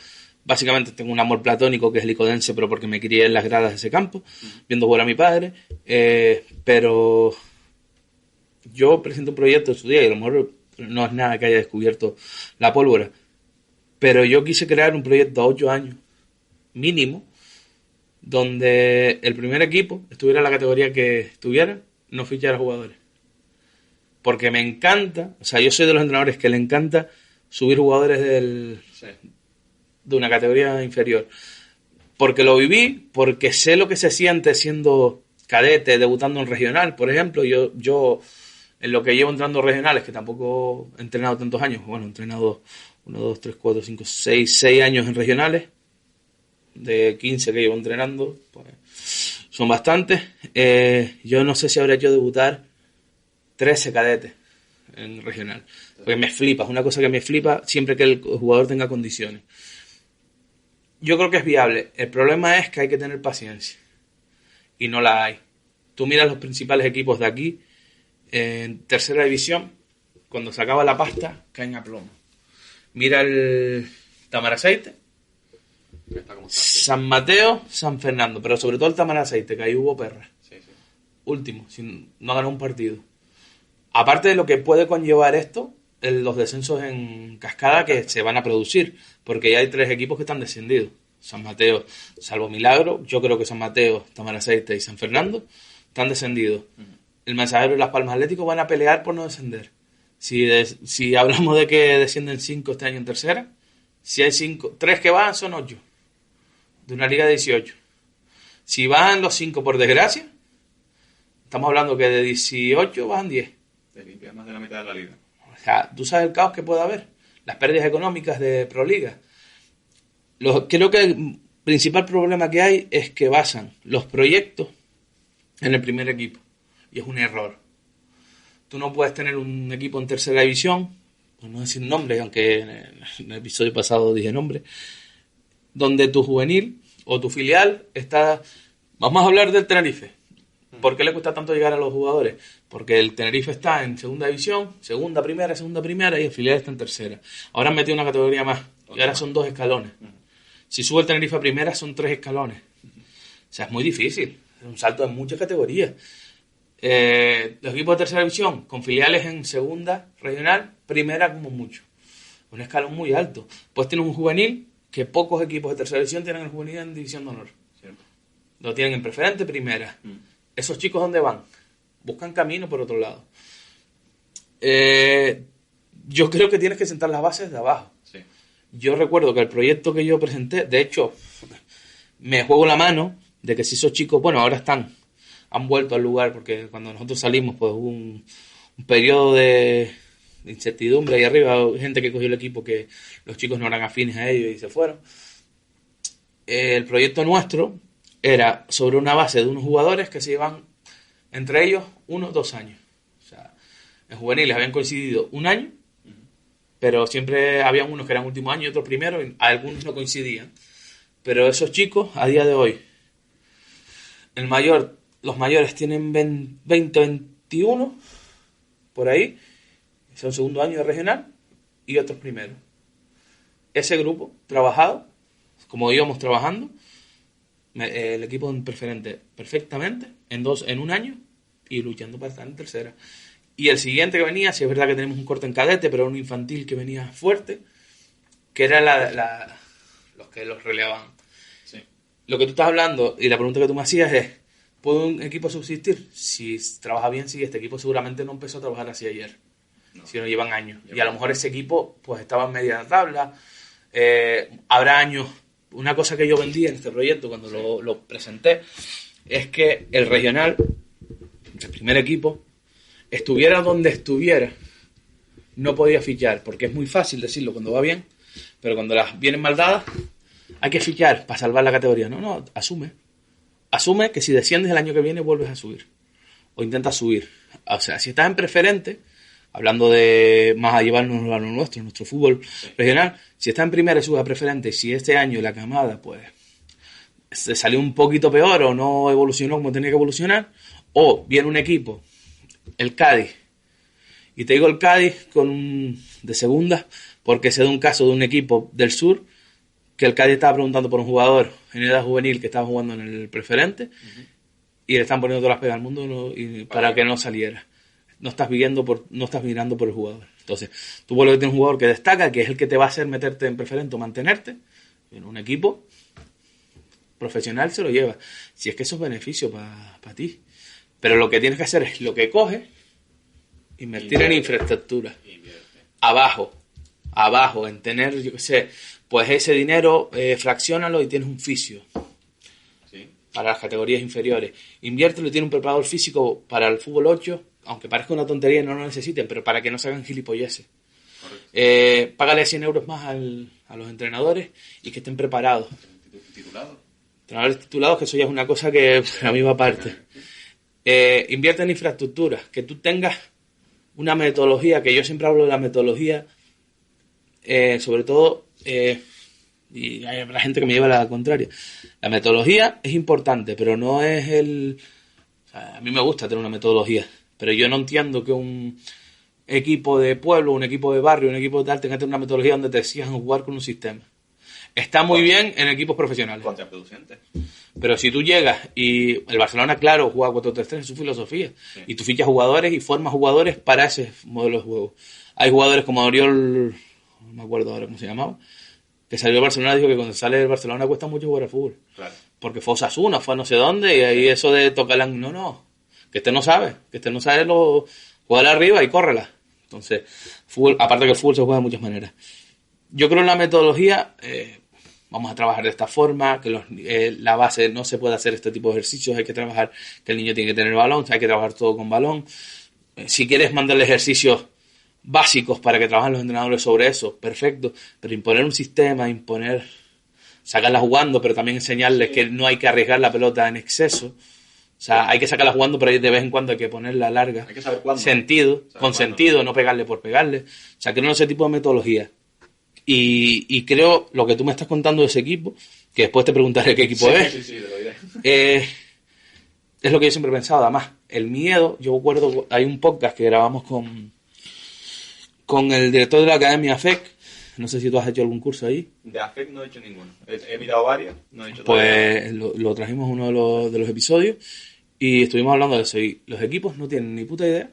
básicamente tengo un amor platónico que es licodense, pero porque me crié en las gradas de ese campo, viendo jugar a mi padre, pero yo presenté un proyecto en su día y a lo mejor no es nada que haya descubierto la pólvora, pero yo quise crear un proyecto a 8 años mínimo, donde el primer equipo estuviera en la categoría que estuviera, no fichara jugadores. Porque me encanta, o sea, yo soy de los entrenadores que le encanta subir jugadores de una categoría inferior. Porque lo viví, porque sé lo que se siente siendo cadete, debutando en regional, por ejemplo. Yo en lo que llevo entrando regionales, que tampoco he entrenado tantos años, bueno, he entrenado 1, 2, 3, 4, 5, 6 años en regionales, de 15 que llevo entrenando, pues son bastantes. Yo no sé si habré hecho debutar 13 cadetes en regional, porque me flipa, es una cosa que me flipa siempre que el jugador tenga condiciones. Yo creo que es viable, el problema es que hay que tener paciencia, y no la hay. Tú miras los principales equipos de aquí, en tercera división, cuando se acaba la pasta, caen a plomo. Mira el Tamaraceite, San Mateo, San Fernando, pero sobre todo el Tamaraceite, que ahí hubo perra. Último, no ganó un partido. Aparte de lo que puede conllevar esto, los descensos en cascada que se van a producir, porque ya hay 3 equipos que están descendidos. San Mateo, salvo milagro, yo creo que San Mateo, Tamaraceite y San Fernando están descendidos. El Mensajero y Las Palmas Atlético van a pelear por no descender. Si hablamos de que descienden 5 este año en tercera, si hay 3 que bajan son 8 de una liga de 18. Si bajan los 5 por desgracia, estamos hablando que de 18 bajan 10. Te limpias más de la mitad de la liga. O sea, tú sabes el caos que puede haber, las pérdidas económicas de Proliga. Creo que el principal problema que hay es que basan los proyectos en el primer equipo, y es un error. Tú no puedes tener un equipo en tercera división, por no decir nombre, aunque en el episodio pasado dije nombre, donde tu juvenil o tu filial está... Vamos a hablar del Tenerife. ¿Por qué le cuesta tanto llegar a los jugadores? Porque el Tenerife está en segunda división, segunda primera, y el filial está en tercera. Ahora han metido una categoría más, y ahora son 2 escalones. Si sube el Tenerife a primera, son 3 escalones. O sea, es muy difícil, es un salto de muchas categorías. Los equipos de tercera división, con filiales en segunda, regional, primera como mucho. Un escalón muy alto. Pues tienes un juvenil, que pocos equipos de tercera división tienen el juvenil en división de honor. ¿Cierto? Lo tienen en preferente, primera. ¿Esos chicos dónde van? Buscan camino por otro lado. Yo creo que tienes que sentar las bases de abajo. Sí. Yo recuerdo que el proyecto que yo presenté, de hecho, me juego la mano de que si esos chicos, bueno, ahora han vuelto al lugar, porque cuando nosotros salimos, pues hubo un periodo de incertidumbre ahí arriba, gente que cogió el equipo que los chicos no eran afines a ellos y se fueron. El proyecto nuestro era sobre una base de unos jugadores que se llevan entre ellos 1 o 2 años. O sea, en juveniles habían coincidido 1 año, pero siempre había unos que eran último año y otros primero, y algunos no coincidían. Pero esos chicos, a día de hoy, los mayores tienen 20, 21, por ahí, son segundo año de regional, y otros primero. Ese grupo, trabajado, como íbamos trabajando, el equipo en preferente perfectamente, en 1 año, y luchando para estar en tercera. Y el siguiente que venía, si es verdad que tenemos un corte en cadete, pero un infantil que venía fuerte, que era los que los relevaban. Sí. Lo que tú estás hablando, y la pregunta que tú me hacías es, ¿puede un equipo subsistir? Si trabaja bien, sí, este equipo seguramente no empezó a trabajar así ayer, sino llevan años. Y a lo mejor ese equipo pues estaba en media tabla, habrá años. Una cosa que yo vendí en este proyecto cuando lo presenté es que el regional, el primer equipo, estuviera donde estuviera, no podía fichar, porque es muy fácil decirlo cuando va bien, pero cuando las vienen mal dadas, hay que fichar para salvar la categoría. No, asume que si desciendes el año que viene vuelves a subir, o intentas subir. O sea, si estás en preferente, hablando de más a llevarnos a lo nuestro fútbol regional, si estás en primera y subes a preferente, si este año la camada pues se salió un poquito peor o no evolucionó como tenía que evolucionar, o viene un equipo, el Cádiz, y te digo el Cádiz de segunda, porque se da un caso de un equipo del sur que el Cádiz estaba preguntando por un jugador en edad juvenil que estaba jugando en el preferente y le están poniendo todas las pegas al mundo para que no saliera. No estás mirando por el jugador. Entonces, tú vuelves a tener un jugador que destaca, que es el que te va a hacer meterte en preferente o mantenerte. En un equipo profesional se lo lleva. Si es que eso es beneficio para ti. Pero lo que tienes que hacer es lo que coges, invertir en infraestructura. Abajo, en tener, yo qué sé, pues ese dinero, fracciónalo y tienes un fisio. Sí. Para las categorías inferiores. Inviértelo y tiene un preparador físico para el fútbol 8, aunque parezca una tontería y no lo necesiten, pero para que no se hagan gilipolleces. Págale 100 euros más a los entrenadores y que estén preparados. Entrenadores titulados, que eso ya es una cosa que a mí va aparte. Invierte en infraestructura, que tú tengas una metodología, que yo siempre hablo de la metodología, sobre todo, y hay la gente que me lleva a la contraria. La metodología es importante, pero no es o sea, a mí me gusta tener una metodología, pero yo no entiendo que un equipo de pueblo, un equipo de barrio, un equipo de tal tenga que tener una metodología donde te exijan jugar con un sistema. Está muy bien en equipos profesionales. Contraproducente. Pero si tú llegas y el Barcelona, claro, juega 4-3-3 en su filosofía, sí, y tú fichas jugadores y formas jugadores para ese modelo de juego. Hay jugadores como Oriol, no me acuerdo ahora cómo se llamaba, que salió del Barcelona y dijo que cuando sale del Barcelona cuesta mucho jugar al fútbol. Claro. Porque fue Osasuna, fue a no sé dónde, y ahí eso de tocarla, no, que no sabe jugar arriba y córrela. Entonces, fútbol, aparte que el fútbol se juega de muchas maneras. Yo creo en la metodología, vamos a trabajar de esta forma, que la base no se puede hacer este tipo de ejercicios, hay que trabajar que el niño tiene que tener balón, hay que trabajar todo con balón. Si quieres mandarle ejercicios básicos para que trabajen los entrenadores sobre eso, perfecto, pero imponer un sistema, sacarla jugando, pero también enseñarles que no hay que arriesgar la pelota en exceso. O sea, hay que sacarla jugando, pero de vez en cuando hay que ponerla larga. Hay que saber cuándo. Sentido, no pegarle por pegarle. O sea, creo en ese tipo de metodología. Y creo lo que tú me estás contando de ese equipo, que después te preguntaré qué equipo es. Sí, te lo diré. Es lo que yo siempre he pensado. Además, el miedo, yo recuerdo, hay un podcast que grabamos con el director de la Academia AFEC. No sé si tú has hecho algún curso ahí. De AFEC no he hecho ninguno. He mirado varios, no he hecho pues lo trajimos en uno de los episodios y estuvimos hablando de eso. Y los equipos no tienen ni puta idea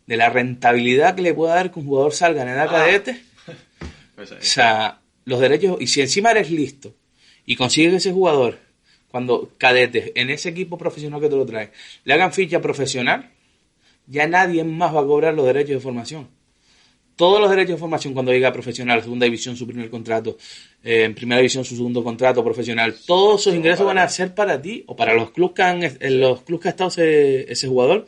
de la rentabilidad que le puede dar que un jugador salga en edad cadete. Pues o sea, los derechos, y si encima eres listo y consigues que ese jugador, cuando cadete, en ese equipo profesional que te lo traes, le hagan ficha profesional, ya nadie más va a cobrar los derechos de formación. Todos los derechos de formación cuando llega a profesional, segunda división, su primer contrato, en primera división, su segundo contrato profesional, todos esos ingresos van a ser para ti o para los clubes que ha estado ese jugador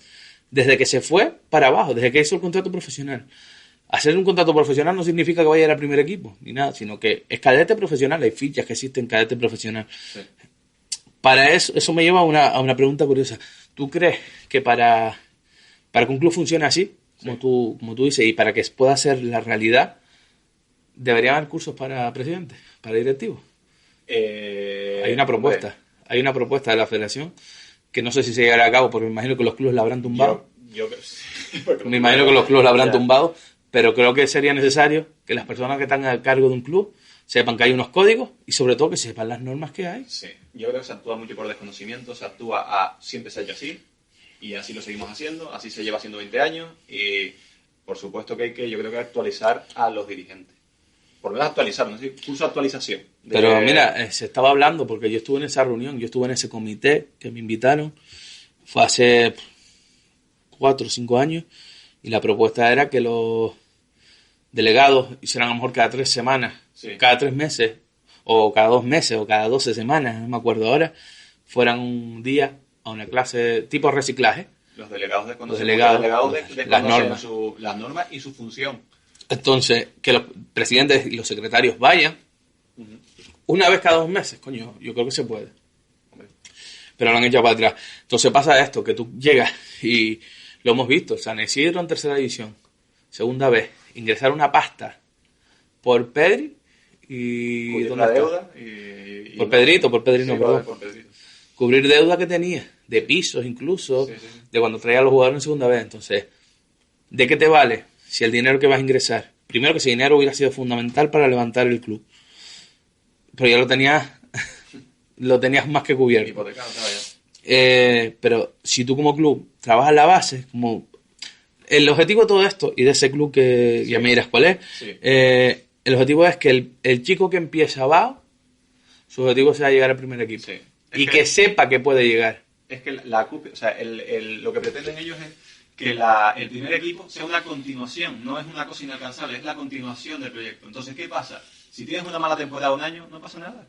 desde que se fue para abajo, desde que hizo el contrato profesional. Hacer un contrato profesional no significa que vaya a ir al primer equipo, ni nada, sino que es cadete profesional, hay fichas que existen cadete profesional. Sí. Para eso me lleva a una pregunta curiosa. ¿Tú crees que para que un club funcione así, como tú dices, y para que pueda ser la realidad, debería haber cursos para presidentes, para directivos? Hay una propuesta de la federación que no sé si se llegará a cabo, porque me imagino que los clubes la habrán tumbado. Me imagino que los clubes la habrán tumbado, pero creo que sería necesario que las personas que están a cargo de un club sepan que hay unos códigos y sobre todo que sepan las normas que hay. Sí, yo creo que se actúa mucho por desconocimiento, se actúa siempre se ha hecho así y así lo seguimos haciendo, así se lleva haciendo 20 años y por supuesto que hay que, yo creo que actualizar a los dirigentes. Por lo menos actualizar, no sé, curso de actualización. Pero mira, se estaba hablando, porque yo estuve en esa reunión, yo estuve en ese comité que me invitaron, fue hace 4 o 5 años, y la propuesta era que los delegados hicieran a lo mejor cada 3 semanas, cada 3 meses, o cada 2 meses, o cada 12 semanas, no me acuerdo ahora, fueran un día a una clase tipo reciclaje. Los delegados desconocen las normas y su función. Entonces, que los presidentes y los secretarios vayan una vez cada 2 meses, coño, yo creo que se puede. Pero lo han echado para atrás. Entonces pasa esto, que tú llegas y lo hemos visto, San Isidro en tercera división, segunda vez, ingresar una pasta por Pedri y... ¿Dónde deuda? Por Pedrito, perdón. Cubrir deuda que tenía, de pisos incluso, de cuando traía a los jugadores en segunda vez. Entonces, ¿de qué te vale si el dinero que vas a ingresar? Primero que ese dinero hubiera sido fundamental para levantar el club. pero ya lo tenías más que cubierto. Hipotecado, claro, ya. Pero si tú como club trabajas la base, como el objetivo de todo esto y de ese club que ya me dirás cuál es, el objetivo es que el chico que empieza abajo, su objetivo sea llegar al primer equipo. Sí. Y que sepa que puede llegar. Es que o sea, lo que pretenden ellos es que el primer equipo sea una continuación, no es una cosa inalcanzable, es la continuación del proyecto. Entonces, ¿qué pasa? Si tienes una mala temporada un año, no pasa nada.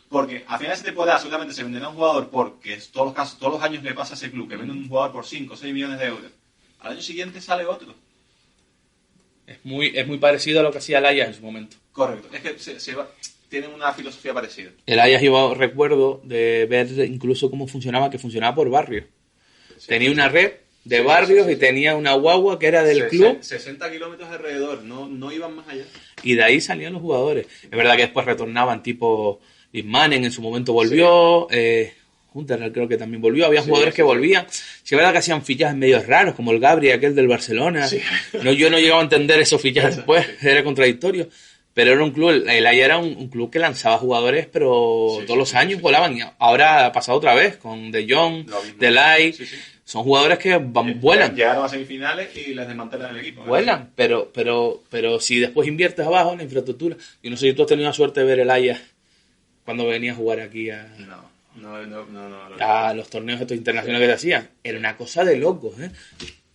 Porque a final de esa temporada seguramente se venderá un jugador porque todos los años le pasa a ese club, que vende un jugador por 5 o 6 millones de euros. Al año siguiente sale otro. Es muy parecido a lo que hacía el Ajax en su momento. Correcto. Es que tienen una filosofía parecida. El Ajax yo recuerdo de ver incluso cómo funcionaba, que funcionaba por barrio. Sí, tenía una red de barrios y tenía una guagua que era del club. 60 kilómetros alrededor, no iban más allá. Y de ahí salían los jugadores. Es verdad que después retornaban, tipo Lismanen en su momento volvió, Hunter creo que también volvió, había jugadores que volvían. Sí, es verdad que hacían fichajes medio raros, como el Gabri, aquel del Barcelona. Sí. Yo no llegaba a entender esos fichajes después, era contradictorio. Pero era un club, el Ajax era un club que lanzaba jugadores, pero todos los años volaban. Y ahora ha pasado otra vez con De Jong, Delay. Sí. Son jugadores que vuelan. Llegaron a semifinales y les desmantelan el equipo. Vuelan, pero si después inviertes abajo en la infraestructura. Yo no sé si tú has tenido la suerte de ver el Ajax cuando venía a jugar aquí No. A los torneos estos internacionales que se hacían. Era una cosa de locos, ¿eh?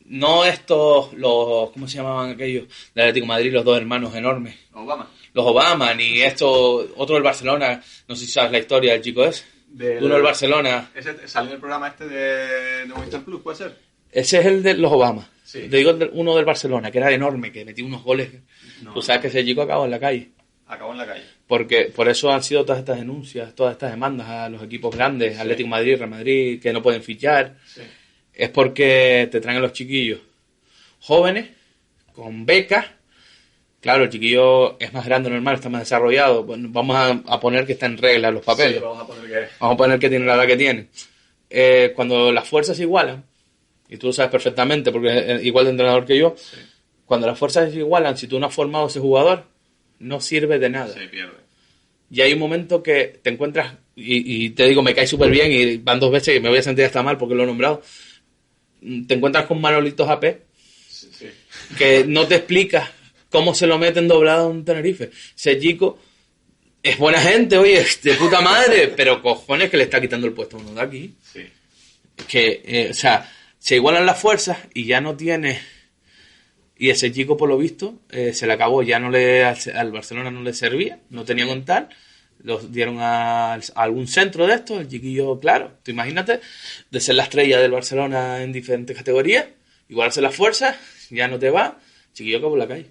No ¿cómo se llamaban aquellos? Del Atlético de Madrid, los dos hermanos enormes. Los Obama, ni otro del Barcelona. No sé si sabes la historia del chico ese. Uno del Barcelona. ¿Ese salió en el programa este de Movistar Plus, puede ser? Ese es el de los Obama. Sí. Te digo uno del Barcelona, que era enorme, que metía unos goles. Tú sabes que ese chico acabó en la calle. Acabó en la calle. Porque por eso han sido todas estas denuncias, todas estas demandas a los equipos grandes, Atlético de Madrid, Real Madrid, que no pueden fichar. Sí. Es porque te traen a los chiquillos jóvenes, con becas. Claro, el chiquillo es más grande, normal, está más desarrollado. Bueno, vamos a poner que está en regla los papeles. Sí, vamos a poner que tiene la edad que tiene. Cuando las fuerzas se igualan, y tú lo sabes perfectamente porque es igual de entrenador que yo, cuando las fuerzas se igualan, si tú no has formado a ese jugador, no sirve de nada. Se pierde. Y hay un momento que te encuentras, y te digo, me cae súper bien, y van 2 veces y me voy a sentir hasta mal porque lo he nombrado. Te encuentras con Manolitos AP, que no te explicas cómo se lo meten doblado en Tenerife. Ese chico es buena gente, oye, de puta madre, pero cojones que le está quitando el puesto a uno de aquí. Sí. Que, se igualan las fuerzas y ya no tiene... Y ese chico, por lo visto, se le acabó, ya al Barcelona no le servía, no tenía con tal. Los dieron a algún centro de estos, el chiquillo, claro, tú imagínate, de ser la estrella del Barcelona en diferentes categorías, igualarse las fuerzas, ya no te va, el chiquillo acabó en la calle,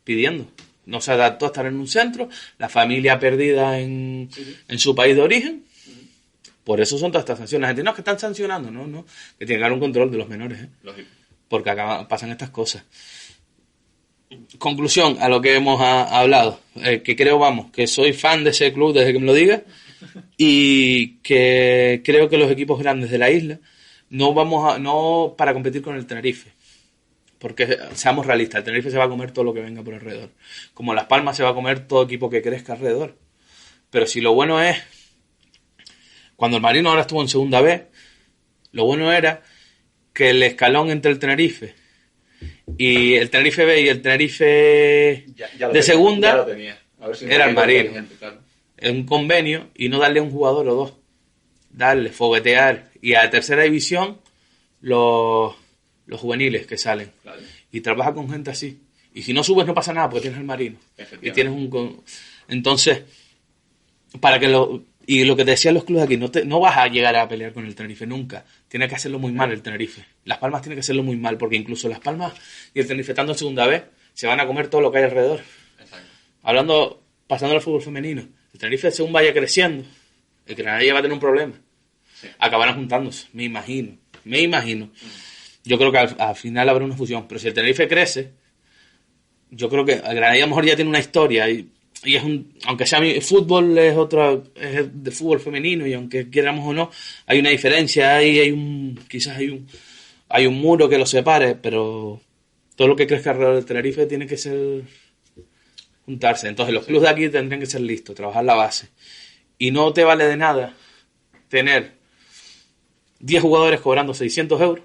pidiendo. No se adaptó a estar en un centro, la familia perdida en su país de origen. Por eso son todas estas sanciones. La gente no es que están sancionando, no, que tienen que haber un control de los menores, Lógico. Porque pasan estas cosas. Conclusión a lo que hemos hablado, que creo, que soy fan de ese club desde que me lo diga, y que creo que los equipos grandes de la isla no para competir con el Tenerife, porque seamos realistas, el Tenerife se va a comer todo lo que venga por alrededor, como Las Palmas se va a comer todo equipo que crezca alrededor. Pero si lo bueno es, cuando el Marino ahora estuvo en segunda B, lo bueno era que el escalón entre el Tenerife y el Tenerife B y el Tenerife de segunda era el Marino. Claro. En un convenio, y no darle a un jugador o dos, darle, foguetear, y a la tercera división los juveniles que salen. Claro. Y trabaja con gente así. Y si no subes no pasa nada porque tienes el Marino. Y tienes entonces, y lo que te decían los clubes aquí, no vas a llegar a pelear con el Tenerife nunca. Tiene que hacerlo muy mal el Tenerife. Las Palmas tiene que hacerlo muy mal, porque incluso Las Palmas y el Tenerife, estando en segunda vez, se van a comer todo lo que hay alrededor. Exacto. Pasando al fútbol femenino, el Tenerife, según vaya creciendo, el Granadilla va a tener un problema. Sí. Acabarán juntándose, me imagino. Yo creo que al final habrá una fusión. Pero si el Tenerife crece, yo creo que el Granadilla a lo mejor ya tiene una historia y es aunque sea mi fútbol es de fútbol femenino, y aunque queramos o no, hay una diferencia, quizás hay un muro que los separe, pero todo lo que crezca alrededor del Tenerife tiene que ser juntarse. Entonces los clubes de aquí tendrían que ser listos, trabajar la base. Y no te vale de nada tener 10 jugadores cobrando 600 euros,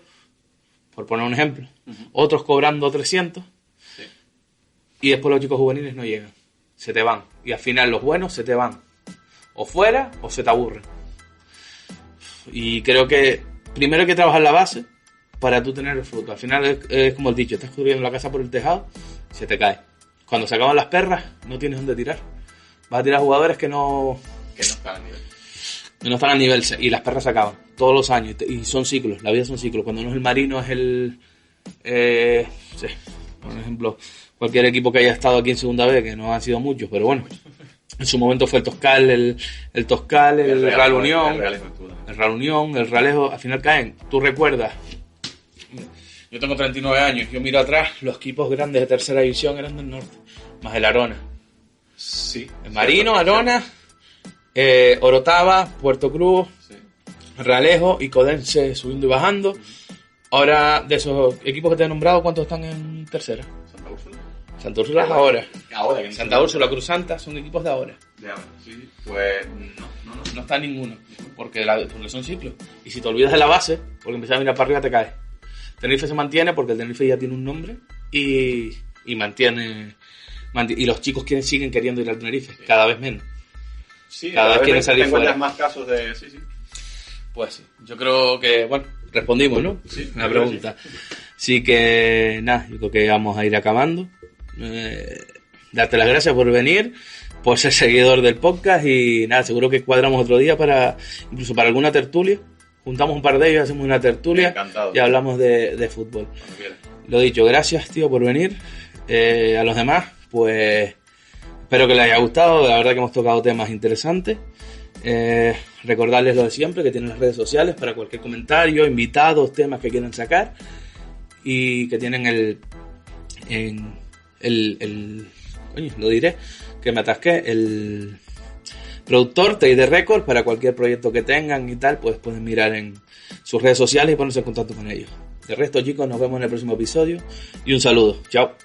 por poner un ejemplo, otros cobrando 300, y después los chicos juveniles no llegan, se te van. Y al final los buenos se te van, o fuera o se te aburren. Y creo que primero hay que trabajar la base para tú tener el fruto. Al final es como el dicho, estás construyendo la casa por el tejado, se te cae. Cuando se acaban las perras, no tienes dónde tirar. Vas a tirar jugadores que no están a nivel. Que no están al nivel, y las perras se acaban todos los años, y son ciclos, la vida son ciclos. Cuando no es el Marino, es el sí, por ejemplo, cualquier equipo que haya estado aquí en segunda B, que no han sido muchos, pero bueno, en su momento fue el Toscal, el Toscal, el Real Unión, el Real Unión, el Realejo. Al final caen. Tú recuerdas, yo tengo 39 años, yo miro atrás, los equipos grandes de tercera división eran del norte, más el Arona. Sí. El Marino, Arona, Orotava, Puerto Cruz, Realejo y Codense subiendo y bajando. Ahora, de esos equipos que te he nombrado, ¿cuántos están en tercera? Santa Úrsula es ahora. Ahora. Santa Úrsula, Cruz Santa son equipos de ahora. De ahora, sí. Pues no está ninguno, porque son ciclos. Y si te olvidas de la base, porque empiezas a mirar para arriba, te caes. Tenerife se mantiene porque el Tenerife ya tiene un nombre y mantiene. Y los chicos siguen queriendo ir al Tenerife, cada vez menos. Sí, cada vez quieren salir fuera. Más casos de... Sí. Pues sí, yo creo que, bueno, respondimos, ¿no? Sí. Una pregunta. Sí. Así que, nada, yo creo que vamos a ir acabando. Darte las gracias por venir, por ser seguidor del podcast, y nada, seguro que cuadramos otro día incluso para alguna tertulia. Juntamos un par de ellos, hacemos una tertulia. Encantado. Y hablamos de fútbol. Lo dicho, gracias, tío, por venir. A los demás, pues espero que les haya gustado. La verdad que hemos tocado temas interesantes. Recordarles lo de siempre, que tienen las redes sociales para cualquier comentario, invitados, temas que quieran sacar, y que tienen coño, lo diré, que me atasqué, el productor TID Record, para cualquier proyecto que tengan y tal, pues pueden mirar en sus redes sociales y ponerse en contacto con ellos. De resto, chicos, nos vemos en el próximo episodio y un saludo. Chao.